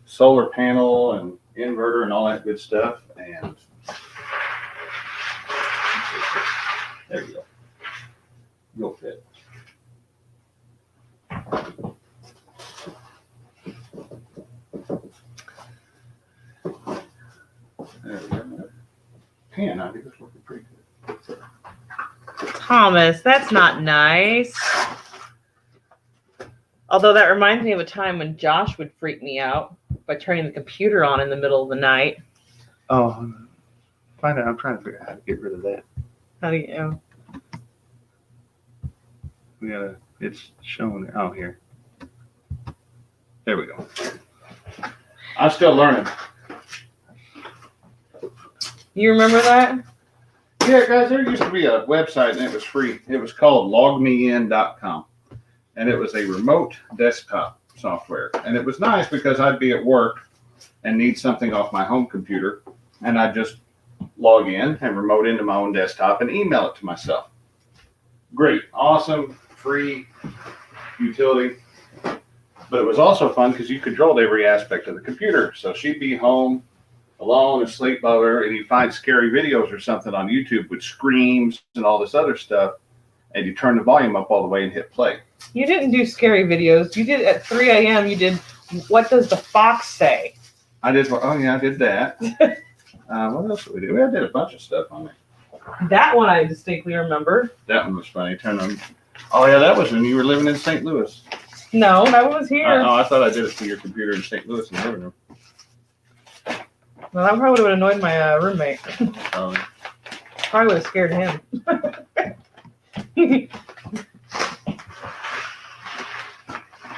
[SPEAKER 1] solar panel and inverter and all that good stuff. And there you go. You'll fit. There we go. Pan, I think it's looking pretty good.
[SPEAKER 2] Thomas, that's not nice. Although that reminds me of a time when Josh would freak me out by turning the computer on in the middle of the night.
[SPEAKER 3] Oh, find out. I'm trying to figure out how to get rid of that.
[SPEAKER 2] How do you?
[SPEAKER 3] We gotta. It's showing. Oh, here. There we go.
[SPEAKER 1] I'm still learning.
[SPEAKER 2] You remember that?
[SPEAKER 1] Yeah, guys, there used to be a website and it was free. It was called logmein.com. And it was a remote desktop software. And it was nice because I'd be at work and need something off my home computer. And I'd just log in and remote into my own desktop and email it to myself. Great, awesome, free utility. But it was also fun because you controlled every aspect of the computer. So she'd be home alone, asleep over, and you'd find scary videos or something on YouTube with screams and all this other stuff. And you turn the volume up all the way and hit play.
[SPEAKER 2] You didn't do scary videos. You did at 3 a.m. You did What Does the Fox Say?
[SPEAKER 1] I did that. What else did we do? We did a bunch of stuff on it.
[SPEAKER 2] That one I distinctly remember.
[SPEAKER 1] That one was funny. Turn on. Oh yeah, that was when you were living in St. Louis.
[SPEAKER 2] No, that one was here.
[SPEAKER 1] I thought I did it to your computer in St. Louis in the living room.
[SPEAKER 2] Well, that probably would have annoyed my roommate.
[SPEAKER 1] Oh.
[SPEAKER 2] Probably would have scared him.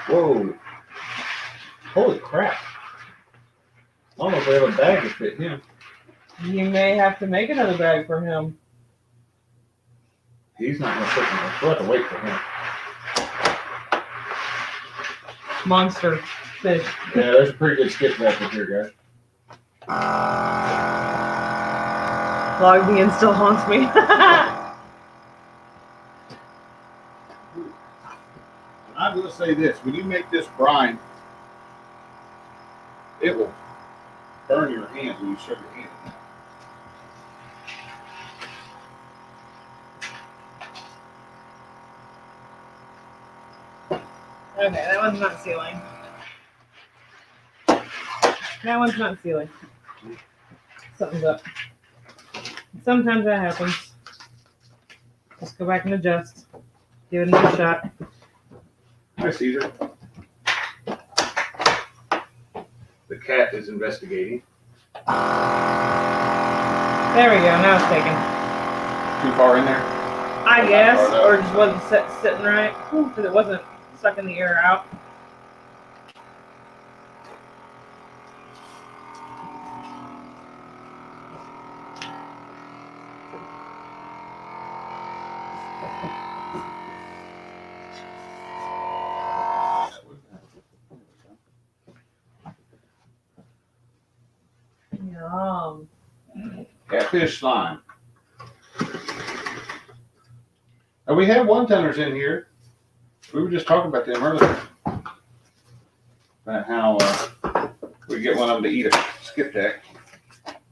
[SPEAKER 1] Whoa. Holy crap. I don't know if we have a bag to fit him.
[SPEAKER 2] You may have to make another bag for him.
[SPEAKER 1] He's not going to fit in there. We'll have to wait for him.
[SPEAKER 2] Monster fish.
[SPEAKER 1] Yeah, there's a pretty good skipjack up here, guys.
[SPEAKER 2] Log me in still haunts me.
[SPEAKER 1] I'm going to say this. When you make this brine, it will burn your hands when you serve your hands.
[SPEAKER 2] Okay, that one's not sealing. That one's not sealing. Something's up. Sometimes that happens. Let's go back and adjust. Give it another shot.
[SPEAKER 1] Hi, Caesar. cat is investigating.
[SPEAKER 2] There we go. Now it's taken.
[SPEAKER 1] Too far in there?
[SPEAKER 2] I guess, or just wasn't sitting right because it wasn't sucking the air out. Yum.
[SPEAKER 1] Catfish slime. And we have one-teners in here. We were just talking about them earlier. About how we get one of them to eat a skipjack.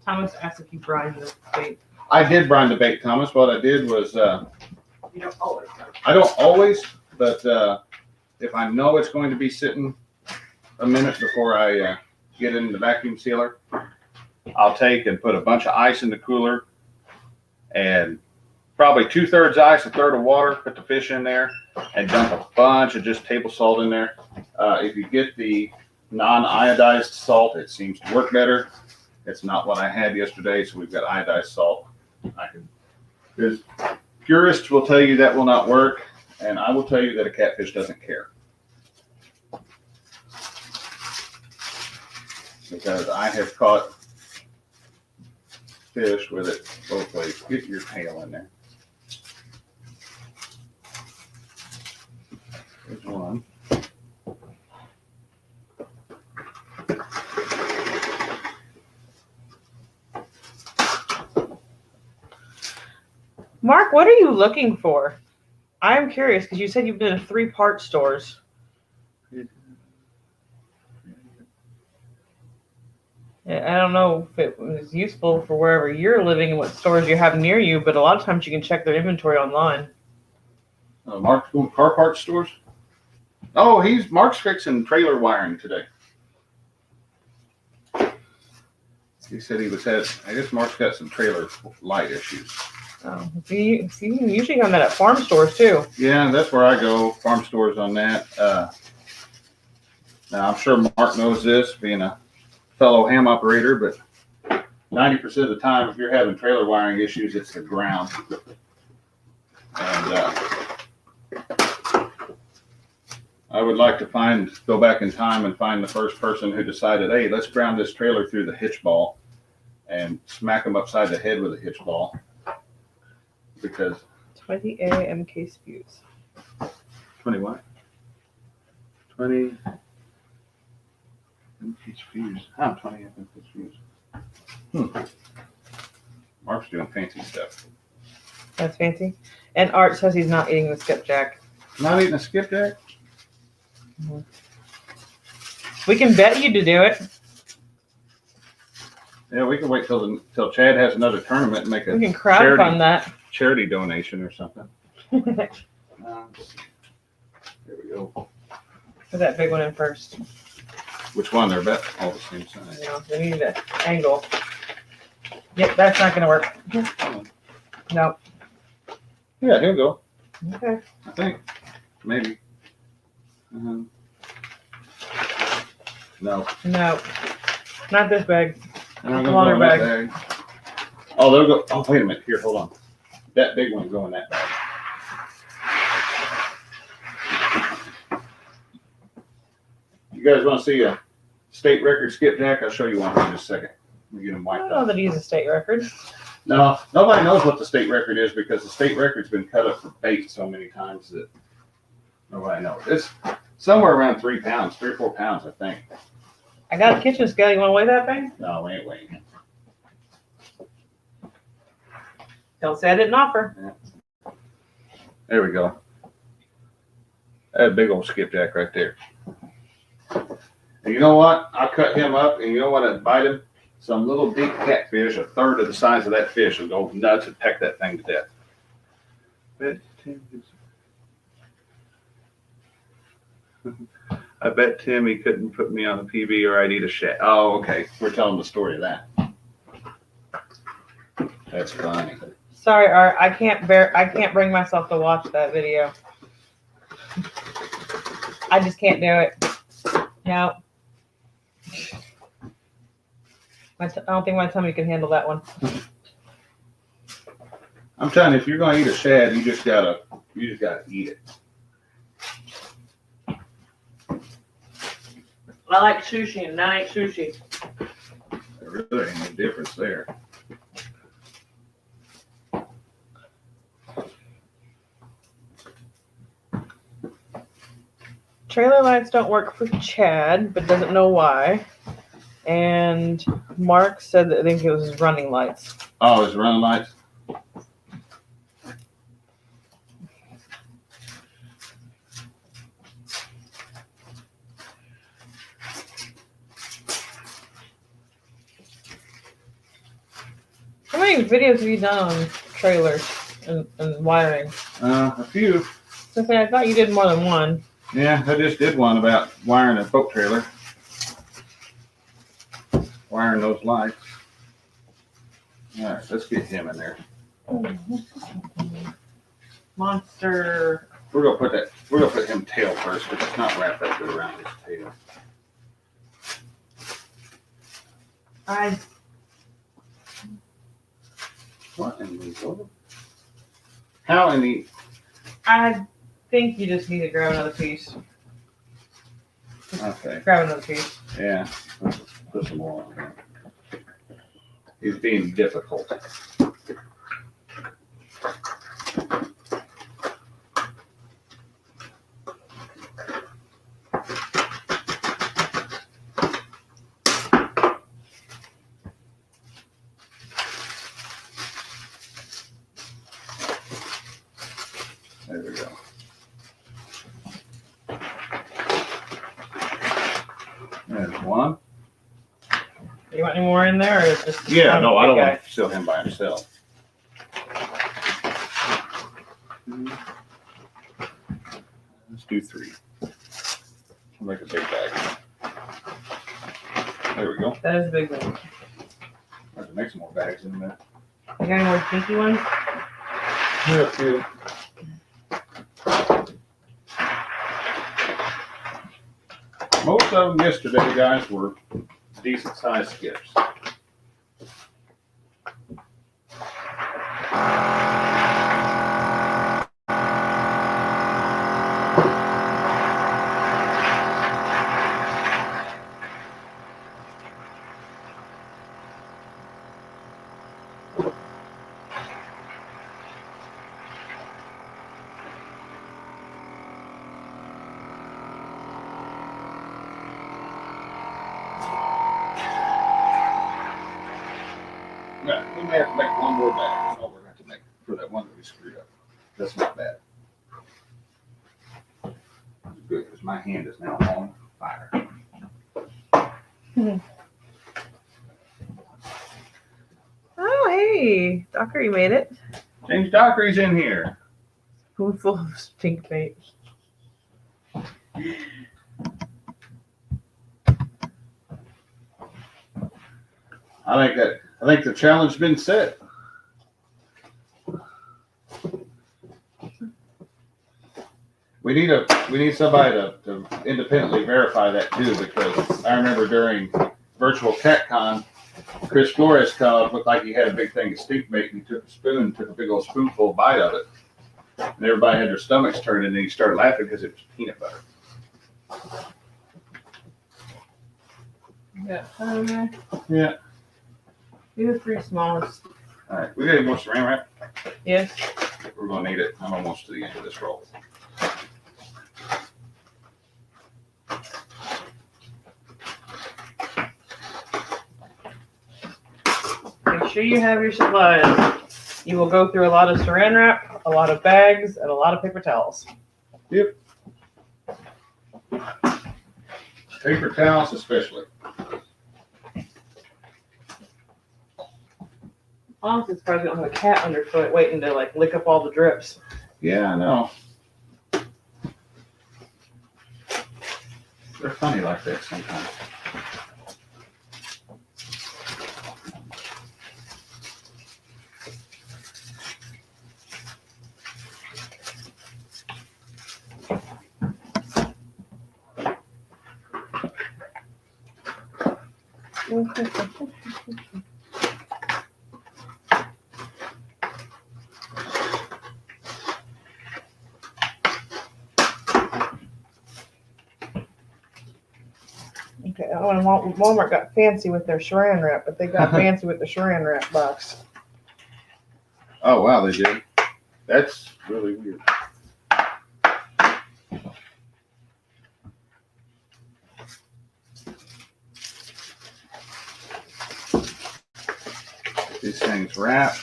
[SPEAKER 2] Thomas asked if you brine the bait.
[SPEAKER 1] I did brine the bait, Thomas. What I did was,
[SPEAKER 2] You don't always.
[SPEAKER 1] I don't always, but if I know it's going to be sitting a minute before I get it in the vacuum sealer, I'll take and put a bunch of ice in the cooler and probably 2/3 ice, 1/3 of water, put the fish in there and dump a bunch of just table salt in there. If you get the non-iodized salt, it seems to work better. It's not what I had yesterday, so we've got iodized salt. Because purists will tell you that will not work, and I will tell you that a catfish doesn't care. Because I have caught fish with it both ways. Get your tail in there. There's one.
[SPEAKER 2] Mark, what are you looking for? I'm curious because you said you've been in 3-part stores. I don't know if it was useful for wherever you're living and what stores you have near you, but a lot of times you can check their inventory online.
[SPEAKER 1] Mark's going to car parts stores? Oh, Mark's fixing trailer wiring today. He said I guess Mark's got some trailer light issues.
[SPEAKER 2] Oh, you can usually find that at farm stores too.
[SPEAKER 1] Yeah, that's where I go, farm stores on that. Now, I'm sure Mark knows this, being a fellow ham operator, but 90% of the time, if you're having trailer wiring issues, it's the ground. And I would like to go back in time and find the first person who decided, hey, let's ground this trailer through the hitch ball and smack them upside the head with a hitch ball. Because
[SPEAKER 2] 20 AMK spews.
[SPEAKER 1] 20 what? 20 MK spews. How 20 MK spews? Mark's doing fancy stuff.
[SPEAKER 2] That's fancy. And Art says he's not eating the skipjack.
[SPEAKER 1] Not eating a skipjack?
[SPEAKER 2] Mm-hmm. We can bet you to do it.
[SPEAKER 1] Yeah, we can wait till Chad has another tournament and make a
[SPEAKER 2] We can crowdfund that.
[SPEAKER 1] charity donation or something. There we go.
[SPEAKER 2] Put that big one in first.
[SPEAKER 1] Which one? They're about all the same size.
[SPEAKER 2] No, they need that angle. Yep, that's not going to work. No.
[SPEAKER 1] Yeah, he'll go.
[SPEAKER 2] Okay.
[SPEAKER 1] I think. Maybe. No.
[SPEAKER 2] No. Not this big.
[SPEAKER 1] And I'm gonna
[SPEAKER 2] Smaller
[SPEAKER 1] go in that
[SPEAKER 2] bag.
[SPEAKER 1] bag. Oh, they'll go. Oh, wait a minute. Here, hold on. That big one go in that bag. You guys want to see a state record skipjack? I'll show you one in just a second. We get them
[SPEAKER 2] I
[SPEAKER 1] wiped
[SPEAKER 2] don't know
[SPEAKER 1] off.
[SPEAKER 2] that he's a state record.
[SPEAKER 1] No, nobody knows what the state record is because the state record's been cut up for bait so many times that nobody knows. It's somewhere around 3 pounds, 3 or 4 pounds, I think.
[SPEAKER 2] I got a kitchen scale. You want to weigh that thing?
[SPEAKER 1] No, we ain't weighing.
[SPEAKER 2] Don't say I didn't offer.
[SPEAKER 1] There we go. That big old skipjack right there. And you know what? I cut him up, and you know what? I'd bite him. Some little deep catfish, 1/3 of the size of that fish, will go nuts and peck that thing to death. I bet Tim he couldn't put me on a PB or I'd eat a shad. Oh, okay. We're telling the story of that. That's funny.
[SPEAKER 2] Sorry, Art. I can't bring myself to watch that video. I just can't do it. No. I don't think my tummy can handle that one.
[SPEAKER 1] I'm telling you, if you're gonna eat a shad, you just gotta eat it.
[SPEAKER 2] I like sushi and not eat sushi.
[SPEAKER 1] There really ain't no difference there.
[SPEAKER 2] Trailer lights don't work for Chad, but doesn't know why. And Mark said that I think it was his running lights.
[SPEAKER 1] Oh, it's running lights.
[SPEAKER 2] How many videos have you done on trailers and wiring?
[SPEAKER 1] A few.
[SPEAKER 2] So I thought you did more than one.
[SPEAKER 1] Yeah, I just did one about wiring a boat trailer. Wiring those lights. All right, let's get him in there.
[SPEAKER 2] Monster.
[SPEAKER 1] We're gonna put him tail first because it's not wrapped up good around his tail. What in the world? How in the?
[SPEAKER 2] I think you just need to grab another piece.
[SPEAKER 1] Okay.
[SPEAKER 2] Grab another piece.
[SPEAKER 1] Yeah. Let's put some more on there. He's being difficult. There we go. There's one.
[SPEAKER 2] You want any more in there, or is just?
[SPEAKER 1] Yeah, no, I don't
[SPEAKER 2] Okay.
[SPEAKER 1] want to sell him by himself. Let's do 3. I'll make a big bag. There we go.
[SPEAKER 2] That is a big one.
[SPEAKER 1] I have to make some more bags in a minute.
[SPEAKER 2] You got any more pinky ones?
[SPEAKER 1] Yeah, a few. Most of them yesterday, guys, were decent sized skips. Yeah, we may have to make one more bag. That's all we're going to make for that one that we screwed up. That's not bad. That's good because my hand is now on fire.
[SPEAKER 2] Oh, hey, Docker, you made it.
[SPEAKER 1] James Dockery's in here.
[SPEAKER 2] Spoonful of pink bait.
[SPEAKER 1] I think the challenge been set. We need somebody to independently verify that too, because I remember during virtual CatCon, Chris Flores come up, looked like he had a big thing of stink bait, and he took a spoon, took a big old spoonful bite of it, and everybody had their stomachs turned, and then he started laughing because it was peanut butter.
[SPEAKER 2] Yeah.
[SPEAKER 1] Yeah.
[SPEAKER 2] These are 3 smallest.
[SPEAKER 1] All right, we got any more saran wrap?
[SPEAKER 2] Yes.
[SPEAKER 1] We're gonna need it. I'm almost to the end of this roll.
[SPEAKER 2] Make sure you have your supplies. You will go through a lot of saran wrap, a lot of bags, and a lot of paper towels.
[SPEAKER 1] Yep. Paper towels especially.
[SPEAKER 2] Honestly, it's surprised we don't have a cat underfoot waiting to like lick up all the drips.
[SPEAKER 1] Yeah, I know. They're funny like that sometimes.
[SPEAKER 2] Okay, oh, and Walmart got fancy with their saran wrap, but they got fancy with the saran wrap box.
[SPEAKER 1] Oh, wow, they did. That's really weird. These things wrap.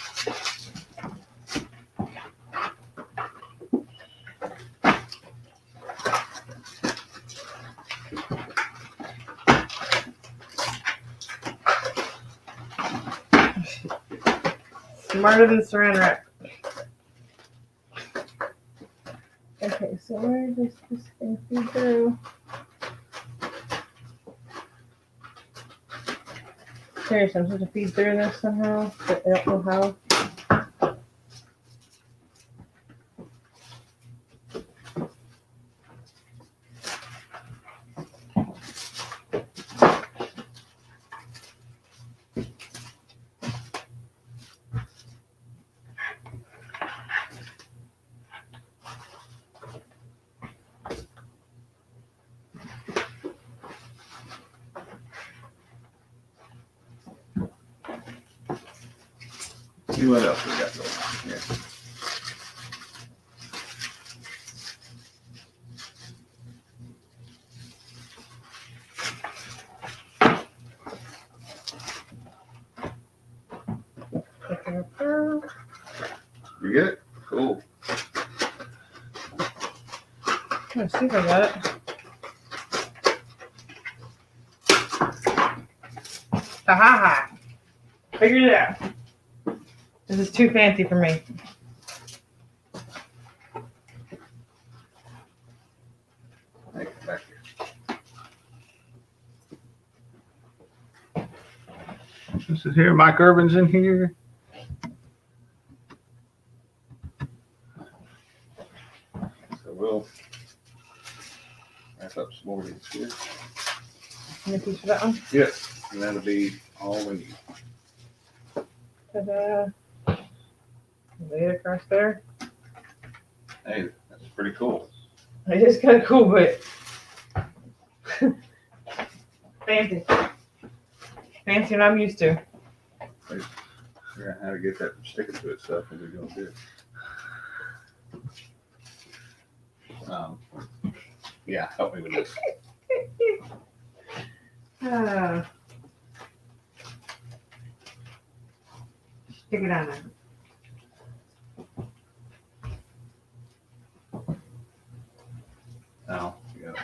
[SPEAKER 2] Smarter than saran wrap. Okay, so where does this thing feed through? Seriously, I'm supposed to feed through this somehow, but I don't know how.
[SPEAKER 1] See what else we got going on here. You get it? Cool.
[SPEAKER 2] Let's see if I got it. Ha! Figured it out. This is too fancy for me.
[SPEAKER 1] Make it back here. This is here. Mike Irvin's in here. So we'll wrap up some more of these here.
[SPEAKER 2] Any piece for that one?
[SPEAKER 1] Yes, and that'll be all we need.
[SPEAKER 2] Ta-da. Lay it across there.
[SPEAKER 1] Hey, that's pretty cool.
[SPEAKER 2] It is kind of cool, but fancy. Fancy what I'm used to.
[SPEAKER 1] Figure out how to get that from sticking to itself when we're doing this. Yeah, help me with this.
[SPEAKER 2] Stick it on there.
[SPEAKER 1] Now, you got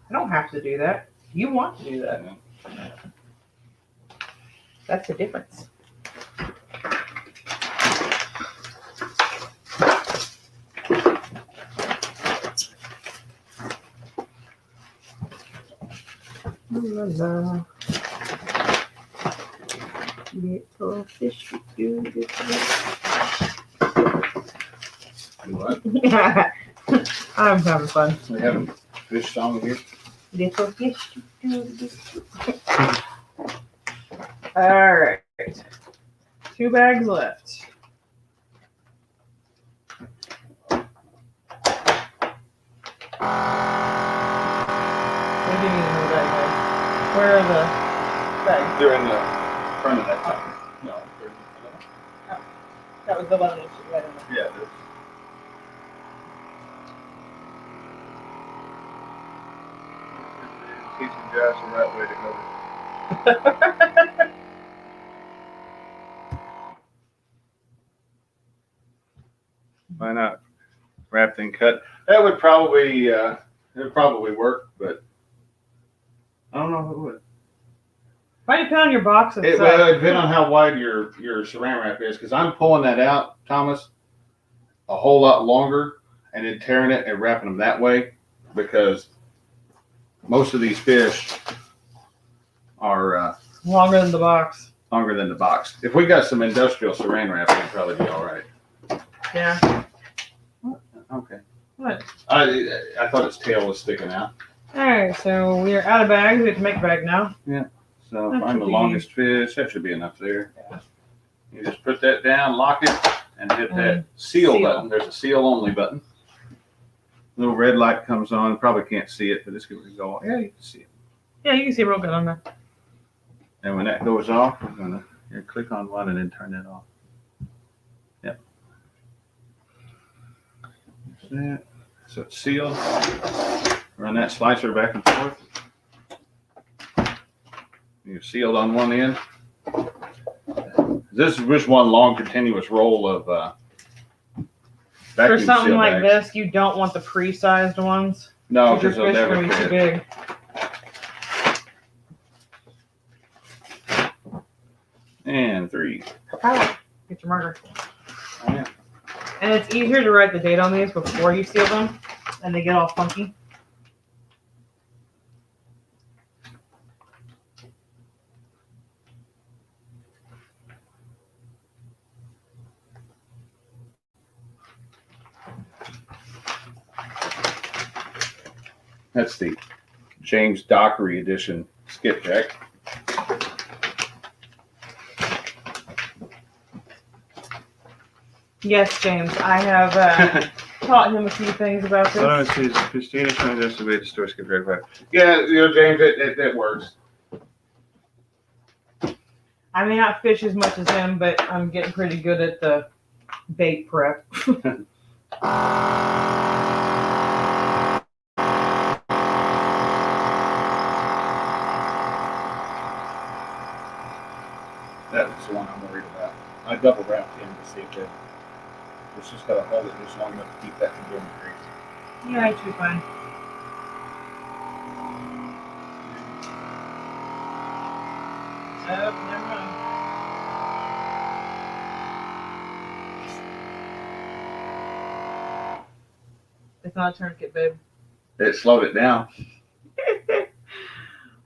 [SPEAKER 2] I don't have to do that. You want to do that. That's the difference. Little fish do this.
[SPEAKER 1] what?
[SPEAKER 2] I'm having fun.
[SPEAKER 1] We have a fish song here.
[SPEAKER 2] Little fish do this. All right. 2 bags left. What do you mean the bag left? Where are the bags?
[SPEAKER 1] They're in the front of that top. No, they're in the front.
[SPEAKER 2] That was the one that you had in there.
[SPEAKER 1] Yeah, it is. Teaching Josh the right way to go. Why not? Wrapped and cut. That would probably it would probably work, but I don't know if it would.
[SPEAKER 2] Might depend on your box and
[SPEAKER 1] It
[SPEAKER 2] stuff.
[SPEAKER 1] will depend on how wide your saran wrap is, because I'm pulling that out, Thomas, a whole lot longer, and then tearing it and wrapping them that way, because most of these fish are
[SPEAKER 2] Longer than the box.
[SPEAKER 1] longer than the box. If we got some industrial saran wrap, it'd probably be all right.
[SPEAKER 2] Yeah.
[SPEAKER 1] Okay.
[SPEAKER 2] What?
[SPEAKER 1] I thought its tail was sticking out.
[SPEAKER 2] Alright, so we are out of bags. We have to make a bag now.
[SPEAKER 1] So
[SPEAKER 2] That
[SPEAKER 1] find
[SPEAKER 2] should
[SPEAKER 1] the
[SPEAKER 2] be-
[SPEAKER 1] longest fish. That should be enough there. You just put that down, lock it, and hit that seal button. There's a seal only button. Little red light comes on. Probably can't see it, but it's going to go on. Yeah, you can see it.
[SPEAKER 2] Yeah, you can see real good on there.
[SPEAKER 1] And when that goes off, we're going to click on one and then turn that off. Yep. That's it. So it's sealed. Run that slicer back and forth. You're sealed on one end. This is just one long continuous roll of
[SPEAKER 2] For
[SPEAKER 1] vacuum
[SPEAKER 2] something
[SPEAKER 1] seal
[SPEAKER 2] like
[SPEAKER 1] bags.
[SPEAKER 2] this, you don't want the pre-sized ones.
[SPEAKER 1] No,
[SPEAKER 2] Your
[SPEAKER 1] because they'll
[SPEAKER 2] fish are
[SPEAKER 1] never
[SPEAKER 2] going to be too
[SPEAKER 1] fit.
[SPEAKER 2] big.
[SPEAKER 1] And 3.
[SPEAKER 2] Get your marker.
[SPEAKER 1] Oh, yeah.
[SPEAKER 2] And it's easier to write the date on these before you seal them, and they get all funky.
[SPEAKER 1] That's the James Dockery edition skipjack.
[SPEAKER 2] Yes, James, I have taught him a few things about
[SPEAKER 3] So
[SPEAKER 2] this.
[SPEAKER 3] it says Christina trying to estimate the store skipjack back.
[SPEAKER 1] Yeah, James, it works.
[SPEAKER 2] I may not fish as much as him, but I'm getting pretty good at the bait prep.
[SPEAKER 1] That's the one I'm worried about. I double wrapped him to see if it's just got to hold it just long enough to keep that from going crazy.
[SPEAKER 2] Yeah, it should be fine. Oh, never mind. It's not a tourniquet, babe.
[SPEAKER 1] It slowed it down.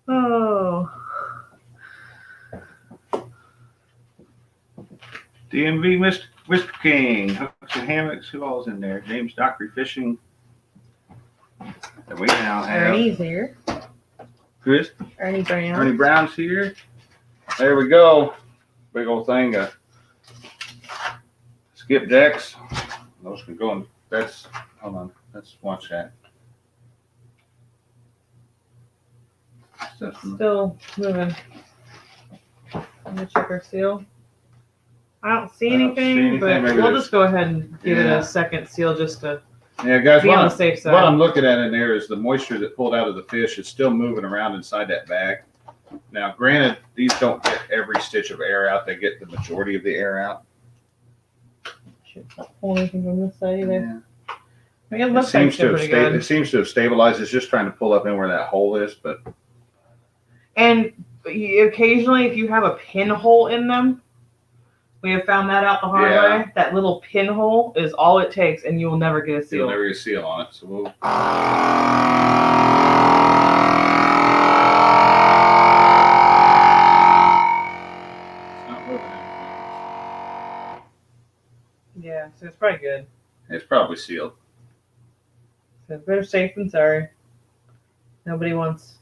[SPEAKER 2] Oh.
[SPEAKER 3] DMV Mr. King, hooks and hammocks, who all's in there? James Dockery Fishing. And we now have
[SPEAKER 2] Ernie's here.
[SPEAKER 3] Chris,
[SPEAKER 2] Ernie Brown.
[SPEAKER 1] Ernie Brown's here. There we go. Big old thing of skipjacks. Those can go in. That's, hold on. Let's watch that.
[SPEAKER 2] Still moving. I'm gonna check our seal. I don't see
[SPEAKER 1] I don't see
[SPEAKER 2] anything,
[SPEAKER 1] anything.
[SPEAKER 2] but
[SPEAKER 1] Maybe
[SPEAKER 2] we'll
[SPEAKER 1] there's-
[SPEAKER 2] just go ahead and give it
[SPEAKER 1] Yeah.
[SPEAKER 2] a second seal just to
[SPEAKER 1] Yeah, guys,
[SPEAKER 2] be on the safe side.
[SPEAKER 1] what I'm looking at in there is the moisture that pulled out of the fish is still moving around inside that bag. Now, granted, these don't get every stitch of air out. They get the majority of the air out.
[SPEAKER 2] Should not pull anything from this side either.
[SPEAKER 1] Yeah.
[SPEAKER 2] I mean, it
[SPEAKER 1] It
[SPEAKER 2] looks like
[SPEAKER 1] seems,
[SPEAKER 2] it's
[SPEAKER 1] to have
[SPEAKER 2] pretty good.
[SPEAKER 1] it seems to have stabilized. It's just trying to pull up in where that hole is, but
[SPEAKER 2] And occasionally, if you have a pinhole in them, we have found that out the hard
[SPEAKER 1] Yeah.
[SPEAKER 2] way. That little pinhole is all it takes, and you will never get a
[SPEAKER 1] you'll
[SPEAKER 2] seal.
[SPEAKER 1] never get a seal on it. So we'll. It's not moving anything.
[SPEAKER 2] Yeah, so it's probably good.
[SPEAKER 1] It's probably sealed.
[SPEAKER 2] So better safe than sorry. Nobody wants.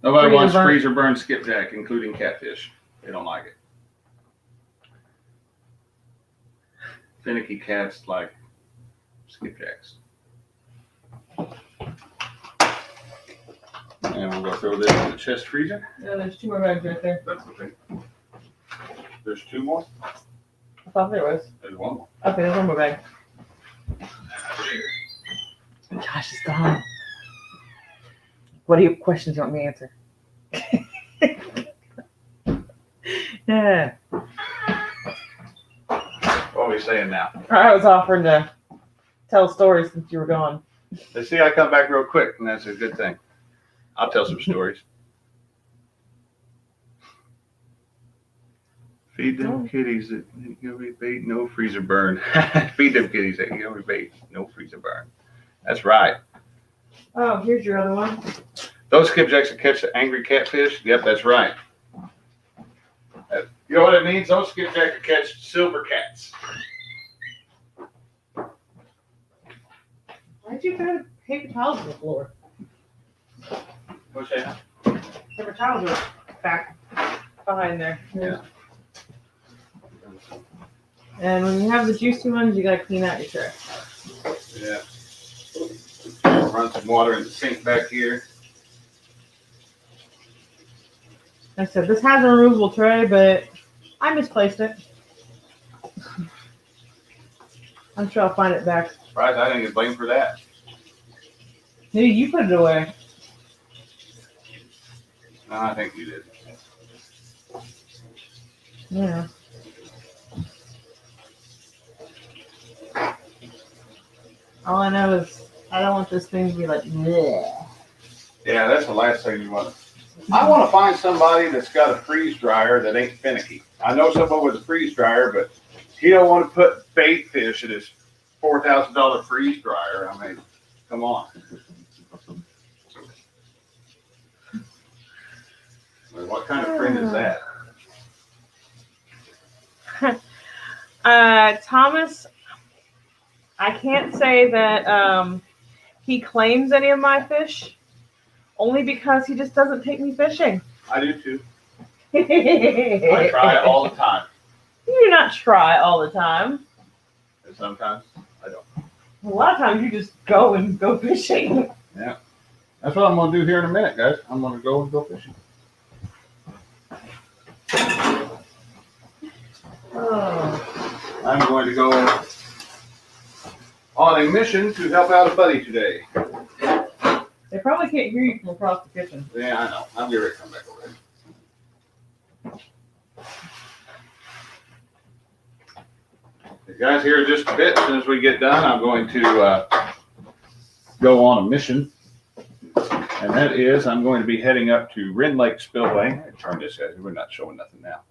[SPEAKER 1] Nobody wants
[SPEAKER 2] burn.
[SPEAKER 1] freezer burn skipjack, including catfish. They don't like it. Finicky cats like skipjacks. And we'll go throw this in the chest freezer.
[SPEAKER 2] Yeah, there's 2 more bags right there.
[SPEAKER 1] That's okay. There's 2 more.
[SPEAKER 2] I thought there was.
[SPEAKER 1] There's 1 more.
[SPEAKER 2] Okay, there's 1 more bag. Josh is gone. What questions do you want me to answer? Yeah.
[SPEAKER 1] What are we saying now?
[SPEAKER 2] I was offering to tell stories since you were gone.
[SPEAKER 1] They see I come back real quick, and that's a good thing. I'll tell some stories.
[SPEAKER 3] feed them
[SPEAKER 2] Oh.
[SPEAKER 3] kitties that ain't gonna be bait, no
[SPEAKER 1] Freezer burn. Feed them kitties that you know bait. No freezer burn. That's right.
[SPEAKER 2] Oh, here's your other one.
[SPEAKER 1] Those skipjacks that catch the angry catfish. Yep, that's right. You know what it means? Those skipjacks that catch silver cats.
[SPEAKER 2] Why'd stupid paper towels on the floor?
[SPEAKER 1] What's that?
[SPEAKER 2] Paper towels are back behind there.
[SPEAKER 1] Yeah.
[SPEAKER 2] And when you have the juicy ones, you gotta clean out your tray.
[SPEAKER 1] Yeah. Run some water in the sink back here.
[SPEAKER 2] Like I said, this has a removable tray, but I misplaced it. I'm sure I'll find it back.
[SPEAKER 1] Surprised I didn't get blamed for that.
[SPEAKER 2] Maybe you put it away.
[SPEAKER 1] No, I think you did.
[SPEAKER 2] Yeah. All I know is I don't want this thing to be like, bleh.
[SPEAKER 1] Yeah, that's the last thing you want. I want to find somebody that's got a freeze dryer that ain't finicky. I know someone with a freeze dryer, but he don't want to put bait fish in his $4,000 freeze dryer. I mean, come on. I mean, what kind of friend is that?
[SPEAKER 2] Thomas, I can't say that he claims any of my fish, only because he just doesn't take me fishing.
[SPEAKER 1] I do too. I try all the time.
[SPEAKER 2] You do not try all the time.
[SPEAKER 1] And sometimes I don't.
[SPEAKER 2] A lot of times you just go fishing.
[SPEAKER 1] Yeah. That's what I'm going to do here in a minute, guys. I'm going to go fishing.
[SPEAKER 2] Oh.
[SPEAKER 1] I'm going to go on a mission to help out a buddy today.
[SPEAKER 2] They probably can't hear you from across the kitchen.
[SPEAKER 1] Yeah, I know. I'm getting ready to come back over there. You guys here in just a bit. As soon as we get done, I'm going to go on a mission. And that is, I'm going to be heading up to Wren Lake Spillway. Turn this, guys. We're not showing nothing now.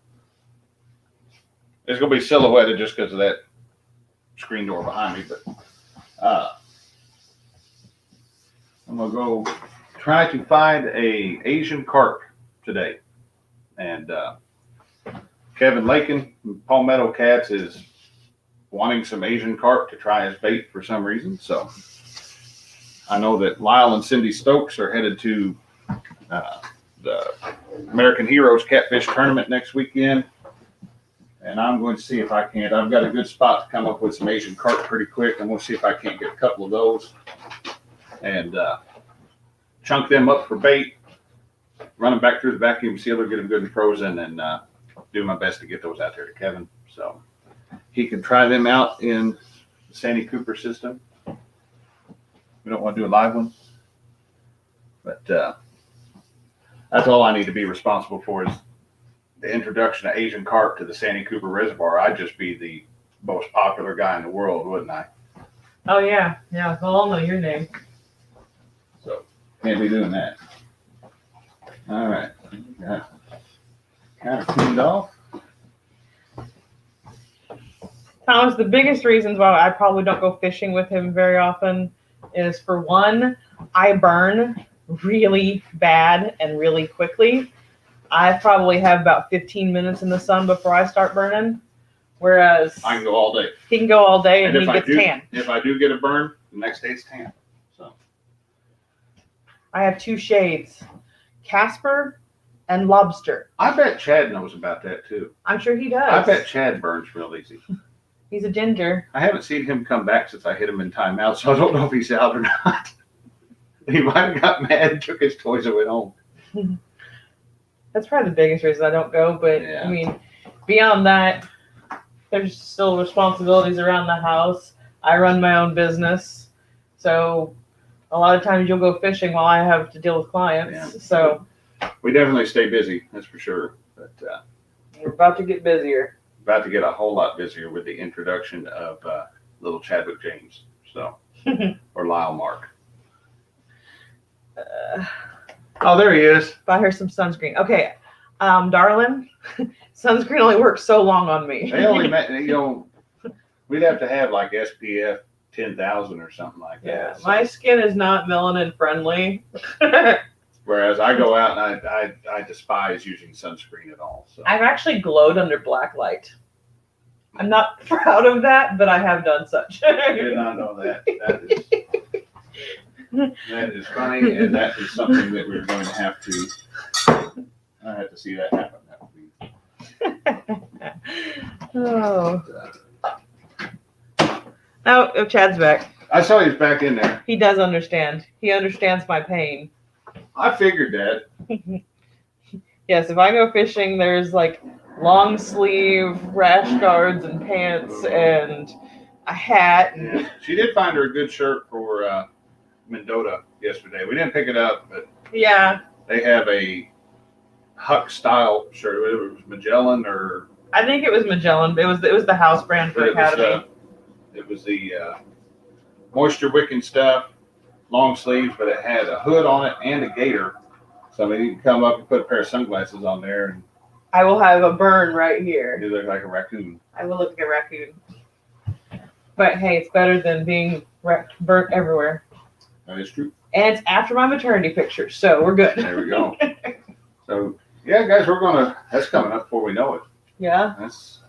[SPEAKER 1] It's going to be silhouetted just because of that screen door behind me. But I'm going to go try to find a Asian carp today. And Kevin Lakin from Palmetto Cats is wanting some Asian carp to try as bait for some reason. So I know that Lyle and Cindy Stokes are headed to the American Heroes Catfish Tournament next weekend. And I'm going to see if I can't. I've got a good spot to come up with some Asian carp pretty quick. I'm going to see if I can't get a couple of those and chunk them up for bait, run them back through the vacuum sealer, get them good and frozen, and do my best to get those out there to Kevin so he can try them out in the Sandy Cooper system. We don't want to do a live one, but that's all I need to be responsible for is the introduction of Asian carp to the Sandy Cooper Reservoir. I'd just be the most popular guy in the world, wouldn't I?
[SPEAKER 2] Oh, yeah. Yeah, well, I'll know your name.
[SPEAKER 1] So, can't be doing that. All right. Got kind of cleaned off.
[SPEAKER 2] Thomas, the biggest reasons why I probably don't go fishing with him very often is, for one, I burn really bad and really quickly. I probably have about 15 minutes in the sun before I start burning, whereas
[SPEAKER 1] I can go all day.
[SPEAKER 2] he can go all day and he
[SPEAKER 1] if
[SPEAKER 2] gets tan.
[SPEAKER 1] If I do get a burn, the next day it's tan. So
[SPEAKER 2] I have two shades, Casper and Lobster.
[SPEAKER 1] I bet Chad knows about that too.
[SPEAKER 2] I'm sure he does.
[SPEAKER 1] I bet Chad burns real easy.
[SPEAKER 2] He's a ginger.
[SPEAKER 1] I haven't seen him come back since I hit him in timeout, so I don't know if he's out or not. He might have got mad and took his toys and went home.
[SPEAKER 2] That's probably the biggest reason I don't go, but
[SPEAKER 1] Yeah.
[SPEAKER 2] I mean, beyond that, there's still responsibilities around the house. I run my own business, so a lot of times you'll go fishing while I have to deal with clients.
[SPEAKER 1] Yeah.
[SPEAKER 2] So
[SPEAKER 1] We definitely stay busy, that's for sure. But
[SPEAKER 2] we're about to get busier.
[SPEAKER 1] about to get a whole lot busier with the introduction of little Chadwick James, so or Lyle Mark. Oh, there he is.
[SPEAKER 2] Buy her some sunscreen. Okay, darling, sunscreen only works so long on me.
[SPEAKER 1] They only met, we'd have to have like SPF 10,000 or something like
[SPEAKER 2] Yeah,
[SPEAKER 1] that.
[SPEAKER 2] my skin is not melanin friendly.
[SPEAKER 1] Whereas I go out and I despise using sunscreen at all. So
[SPEAKER 2] I've actually glowed under black light. I'm not proud of that, but I have done such.
[SPEAKER 1] I did not know that. That is That is funny, and that is something that we're going to have to. I have to see that happen. That would be.
[SPEAKER 2] Oh. Oh, Chad's back.
[SPEAKER 1] I saw he's back in there.
[SPEAKER 2] He does understand. He understands my pain.
[SPEAKER 1] I figured that.
[SPEAKER 2] Yes, if I go fishing, there's like long sleeve rash guards and pants and a hat. And...
[SPEAKER 1] Yeah. She did find her a good shirt for Mendota yesterday. We didn't pick it up, but
[SPEAKER 2] yeah,
[SPEAKER 1] they have a Huck style shirt. Whether it was Magellan or
[SPEAKER 2] I think it was Magellan. It was the house brand for Academy.
[SPEAKER 1] It was the moisture wicking stuff, long sleeves, but it had a hood on it and a gaiter. So I mean, you can come up and put a pair of sunglasses on there, and
[SPEAKER 2] I will have a burn right here.
[SPEAKER 1] you look like a raccoon.
[SPEAKER 2] I will look like a raccoon. But hey, it's better than being burnt everywhere.
[SPEAKER 1] That is true.
[SPEAKER 2] And it's after my maternity picture, so we're good.
[SPEAKER 1] There we go. So yeah, guys, that's coming up before we know it.
[SPEAKER 2] Yeah.
[SPEAKER 1] That's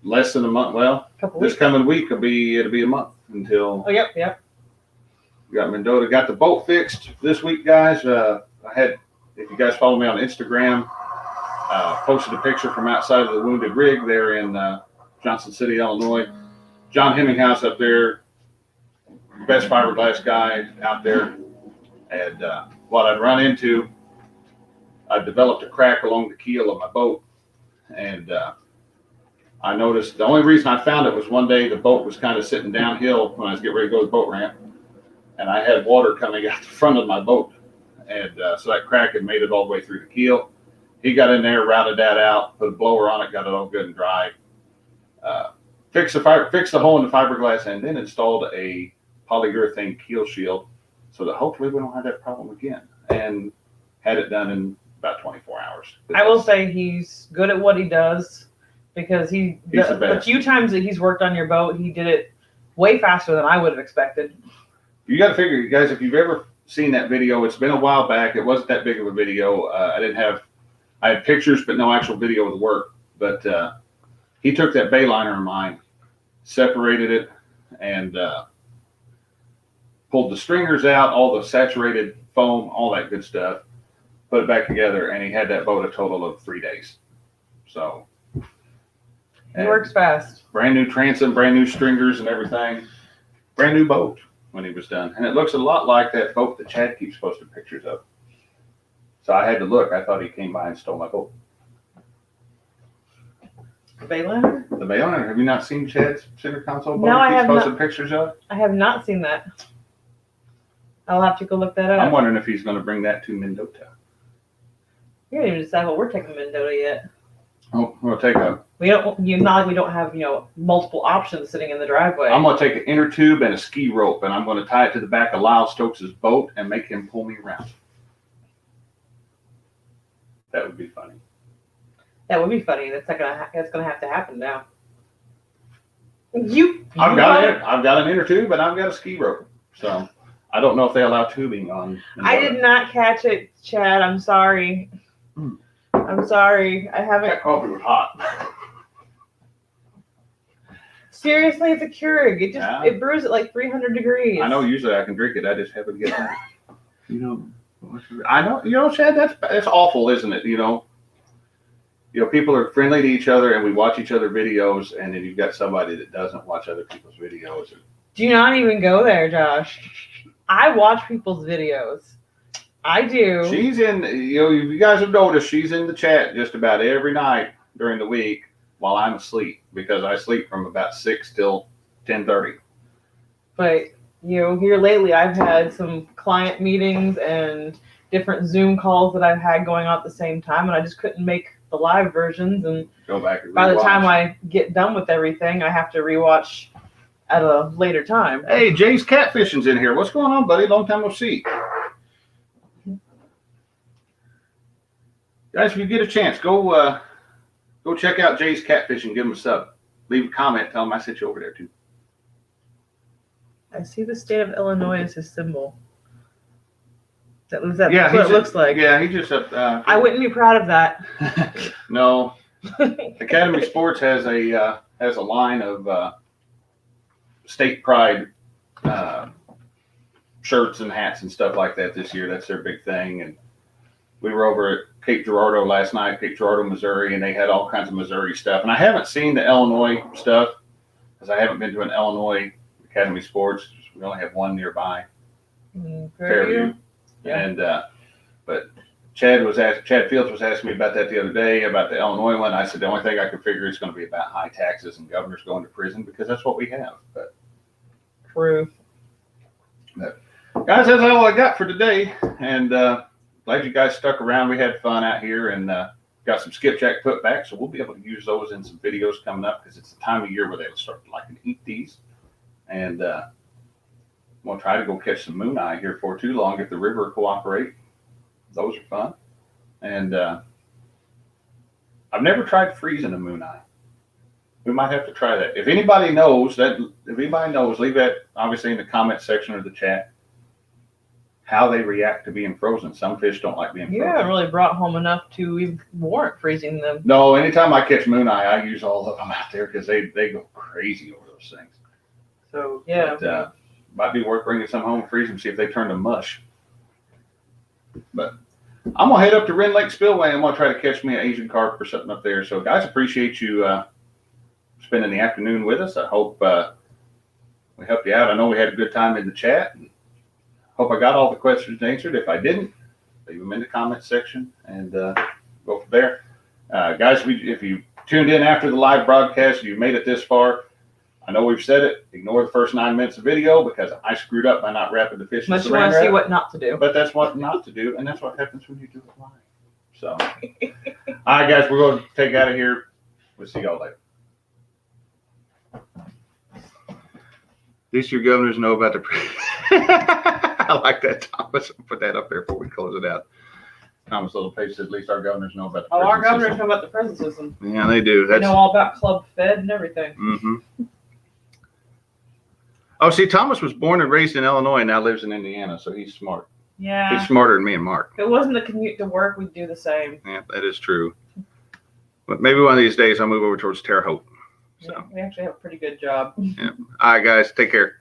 [SPEAKER 1] less than a month. Well,
[SPEAKER 2] Couple
[SPEAKER 1] this
[SPEAKER 2] weeks.
[SPEAKER 1] coming week it'll be a month until.
[SPEAKER 2] Oh, yep.
[SPEAKER 1] We got Mendota, got the boat fixed this week, guys. If you guys follow me on Instagram, posted a picture from outside of the Wounded Rig there in Johnson City, Illinois. John Hemminghouse up there, best fiberglass guy out there. And what I'd run into, I developed a crack along the keel of my boat. And I noticed the only reason I found it was one day the boat was kind of sitting downhill when I was getting ready to go to the boat ramp. And I had water coming out the front of my boat. And so that crack had made it all the way through the keel. He got in there, routed that out, put a blower on it, got it all good and dry. Fixed the hole in the fiberglass, and then installed a polyurethane keel shield so that hopefully we don't have that problem again. And had it done in about 24 hours.
[SPEAKER 2] I will say he's good at what he does because the few times that he's worked on your boat, he did it way faster than I would have expected.
[SPEAKER 1] You got to figure, you guys, if you've ever seen that video, it's been a while back. It wasn't that big of a video. I had pictures, but no actual video of the work. But he took that bayliner of mine, separated it, and pulled the stringers out, all the saturated foam, all that good stuff, put it back together, and he had that boat a total of 3 days. So
[SPEAKER 2] he works fast.
[SPEAKER 1] Brand new transom, brand new stringers and everything. Brand new boat when he was done. And it looks a lot like that boat that Chad keeps posting pictures of. So I had to look. I thought he came by and stole my boat.
[SPEAKER 2] Bayliner?
[SPEAKER 1] The Bayliner. Have you not seen Chad's center console boat?
[SPEAKER 2] No, I have
[SPEAKER 1] posted
[SPEAKER 2] not.
[SPEAKER 1] Pictures of?
[SPEAKER 2] I have not seen that. I'll have to go look that up.
[SPEAKER 1] I'm wondering if he's going to bring that to Mendota.
[SPEAKER 2] We haven't even decided what we're taking to Mendota yet.
[SPEAKER 1] Oh, we'll take a.
[SPEAKER 2] We don't have multiple options sitting in the driveway.
[SPEAKER 1] I'm going to take an inner tube and a ski rope, and I'm going to tie it to the back of Lyle Stokes' boat and make him pull me around. That would be funny.
[SPEAKER 2] That would be funny. That's gonna have to happen now.
[SPEAKER 1] I've got an inner tube and I've got a ski rope. So I don't know if they allow tubing on.
[SPEAKER 2] I did not catch it, Chad. I'm sorry. I'm sorry. I haven't.
[SPEAKER 1] That coffee was hot.
[SPEAKER 2] Seriously, it's a Keurig. It brews at like 300 degrees.
[SPEAKER 1] I know. Usually I can drink it. I just haven't get that. I know. Chad. That's awful, isn't it? People are friendly to each other, and we watch each other videos, and then you've got somebody that doesn't watch other people's videos.
[SPEAKER 2] Do not even go there, Josh. I watch people's videos. I do.
[SPEAKER 1] She's in. You guys have noticed she's in the chat just about every night during the week while I'm asleep because I sleep from about 6 till 10:30.
[SPEAKER 2] But here lately, I've had some client meetings and different Zoom calls that I've had going on at the same time, and I just couldn't make the live versions. And
[SPEAKER 1] go back and
[SPEAKER 2] by the time I get done with everything, I have to rewatch at a later time.
[SPEAKER 1] Hey, Jay's Catfishing's in here. What's going on, buddy? Long time no see. Guys, if you get a chance, go check out Jay's Catfishing. Give him a sub. Leave a comment. Tell him I sent you over there too.
[SPEAKER 2] I see the state of Illinois as his symbol. That's what it looks like.
[SPEAKER 1] Yeah, he just.
[SPEAKER 2] I wouldn't be proud of that.
[SPEAKER 1] No. Academy Sports has a line of state pride shirts and hats and stuff like that this year. That's their big thing. And we were over at Cape Girardeau last night, Cape Girardeau, Missouri, and they had all kinds of Missouri stuff. And I haven't seen the Illinois stuff because I haven't been to an Illinois Academy Sports. We only have one nearby, Fairview.
[SPEAKER 2] Yeah.
[SPEAKER 1] And but Chad Fields was asking me about that the other day, about the Illinois one. I said the only thing I could figure is going to be about high taxes and governors going to prison because that's what we have. But
[SPEAKER 2] Truth.
[SPEAKER 1] guys, that's all I got for today. And glad you guys stuck around. We had fun out here and got some skipjack put back, so we'll be able to use those in some videos coming up because it's the time of year where they'll start liking to eat these. And we'll try to go catch some moon eye here for too long if the river cooperate. Those are fun. And I've never tried freezing a moon eye. We might have to try that. If anybody knows, leave that obviously in the comment section or the chat how they react to being frozen. Some fish don't like being frozen.
[SPEAKER 2] You haven't really brought home enough to even warrant freezing them.
[SPEAKER 1] No, anytime I catch moon eye, I use all of them out there because they go crazy over those things.
[SPEAKER 2] So yeah,
[SPEAKER 1] But, might be worth bringing some home and freeze them, see if they turn to mush. But I'm gonna head up to Wren Lake Spillway. I'm gonna try to catch me an Asian carp or something up there. So guys, appreciate you spending the afternoon with us. I hope we helped you out. I know we had a good time in the chat. And hope I got all the questions answered. If I didn't, leave them in the comment section and go from there. Guys, if you tuned in after the live broadcast, you made it this far. I know we've said it. Ignore the first 9 minutes of video because I screwed up by not wrapping the fish.
[SPEAKER 2] Unless you want to see what not to do.
[SPEAKER 1] But that's what not to do, and that's what happens when you do it live. So, all right, guys, we're going to take out of here. We'll see y'all later. At least your governors know about the. I like that, Thomas. I'll put that up there before we close it out. Thomas Littlepage said, at least our governors know about the
[SPEAKER 2] Oh, our
[SPEAKER 1] prison
[SPEAKER 2] governors
[SPEAKER 1] system.
[SPEAKER 2] know about the prison system.
[SPEAKER 1] Yeah, they do.
[SPEAKER 2] They know all about Club Fed and everything.
[SPEAKER 1] Mm-hmm. Oh, see, Thomas was born and raised in Illinois and now lives in Indiana, so he's smart.
[SPEAKER 2] Yeah.
[SPEAKER 1] He's smarter than me and Mark.
[SPEAKER 2] If it wasn't the commute to work, we'd do the same.
[SPEAKER 1] Yeah, that is true. But maybe one of these days I'll move over towards Terre Haute. So,
[SPEAKER 2] Yeah, we actually have a pretty good job.
[SPEAKER 1] yeah. All right, guys, take care.